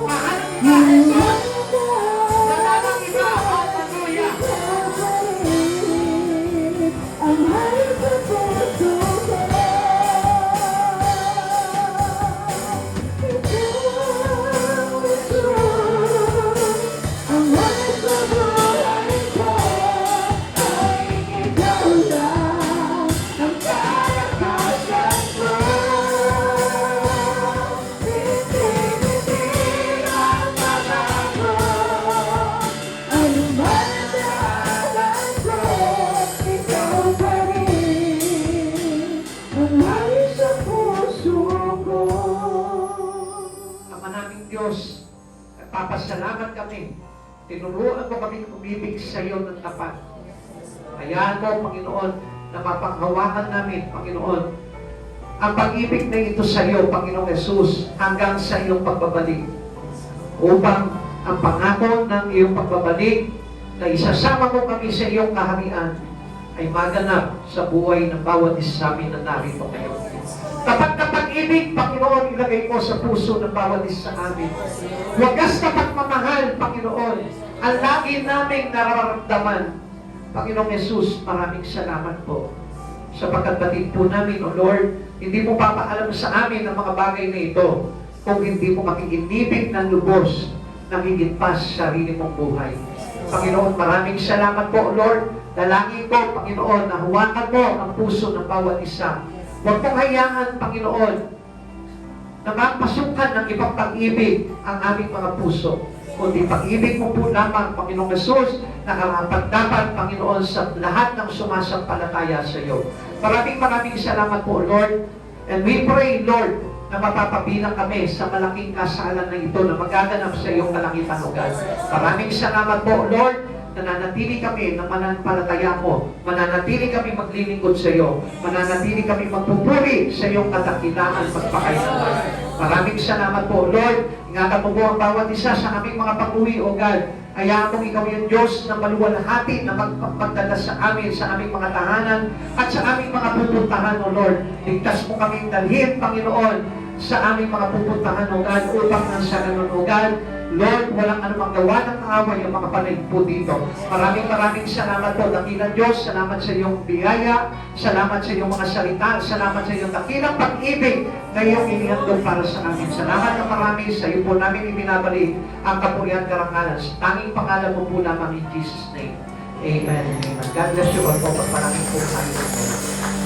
Mahal kita, Jesus. Wala nang iba. Hallelujah. Ang hari sa puso ko. Ang hari sa buhay ko ay ikaw lang. Ang kalakasan ko. Hindi ang pagbabago. Ano man ang dahilan ko, ikaw pa rin. Ang hari sa puso ko. Ama naming Diyos, nagpapasalamat kami. Tinuruan mo kami umibig sa iyo ng tapat. Hayaan mo, Panginoon, na mapanghawakan namin, Panginoon, ang pag-ibig na ito sa iyo, Panginoong Jesus, hanggang sa iyong pagbabalik. Upang ang pangako ng iyong pagbabalik na isasama mo kami sa iyong kaharian ay maganap sa buhay ng bawat isa sa amin na narito ngayon. Tapat na pag-ibig, Panginoon, ilagay mo sa puso ng bawat isa sa amin. Wagas na pagmamahal, Panginoon, ang lagi naming nararamdaman. Panginoong Jesus, maraming salamat po. Sapagkat batid po namin, O Lord, hindi mo papaalam sa amin ang mga bagay na ito kung hindi mo makikinibig ng lubos na higit pa sa sarili mong buhay. Panginoon, maraming salamat po, O Lord, Dalangin ko, Panginoon, na huwakan mo ang puso ng bawat isa. Huwag mong hayaan, Panginoon, na mapasukan ng ibang pag-ibig ang aming mga puso. Kundi pag-ibig mo po lamang, Panginoong Jesus, na karapat-dapat, Panginoon, sa lahat ng sumasampalataya sa iyo. Maraming salamat po, Lord. And we pray, Lord, na mapapabilang kami sa malaking kasalan na ito na magaganap sa iyong kalangitan, O God. Maraming salamat po, Lord, nananatili kami ng mananampalataya mo. Mananatili kami maglilingkod sa iyo. Mananatili kami magpupuri sa iyong kadakilaan pagpakainaman. Maraming salamat po, Lord. Ingatan mo po ang bawat isa sa aming mga pag-uwi, O God. Hayaan mong ikaw yung Diyos na maluwalhati na magdala sa amin, sa aming mga tahanan, at sa aming mga pupuntahan, O Lord. Ligtas mo kaming dalhin, Panginoon, sa aming mga pupuntahan, O God, upang nang sa ganun, O God, Lord, walang anumang gawa ng kaaway ang mga panay po dito. Maraming salamat po, dakilang Diyos. Salamat sa iyong biyaya. Salamat sa iyong mga salita. Salamat sa iyong dakilang pag-ibig na iyong inihandog para sa amin. Salamat na marami sa iyo po namin ibinabalik ang kapurihan karangalan. Sa tanging pangalan mo po lamang in Jesus' name. Amen. Amen. God bless you all po. Maraming po kayo.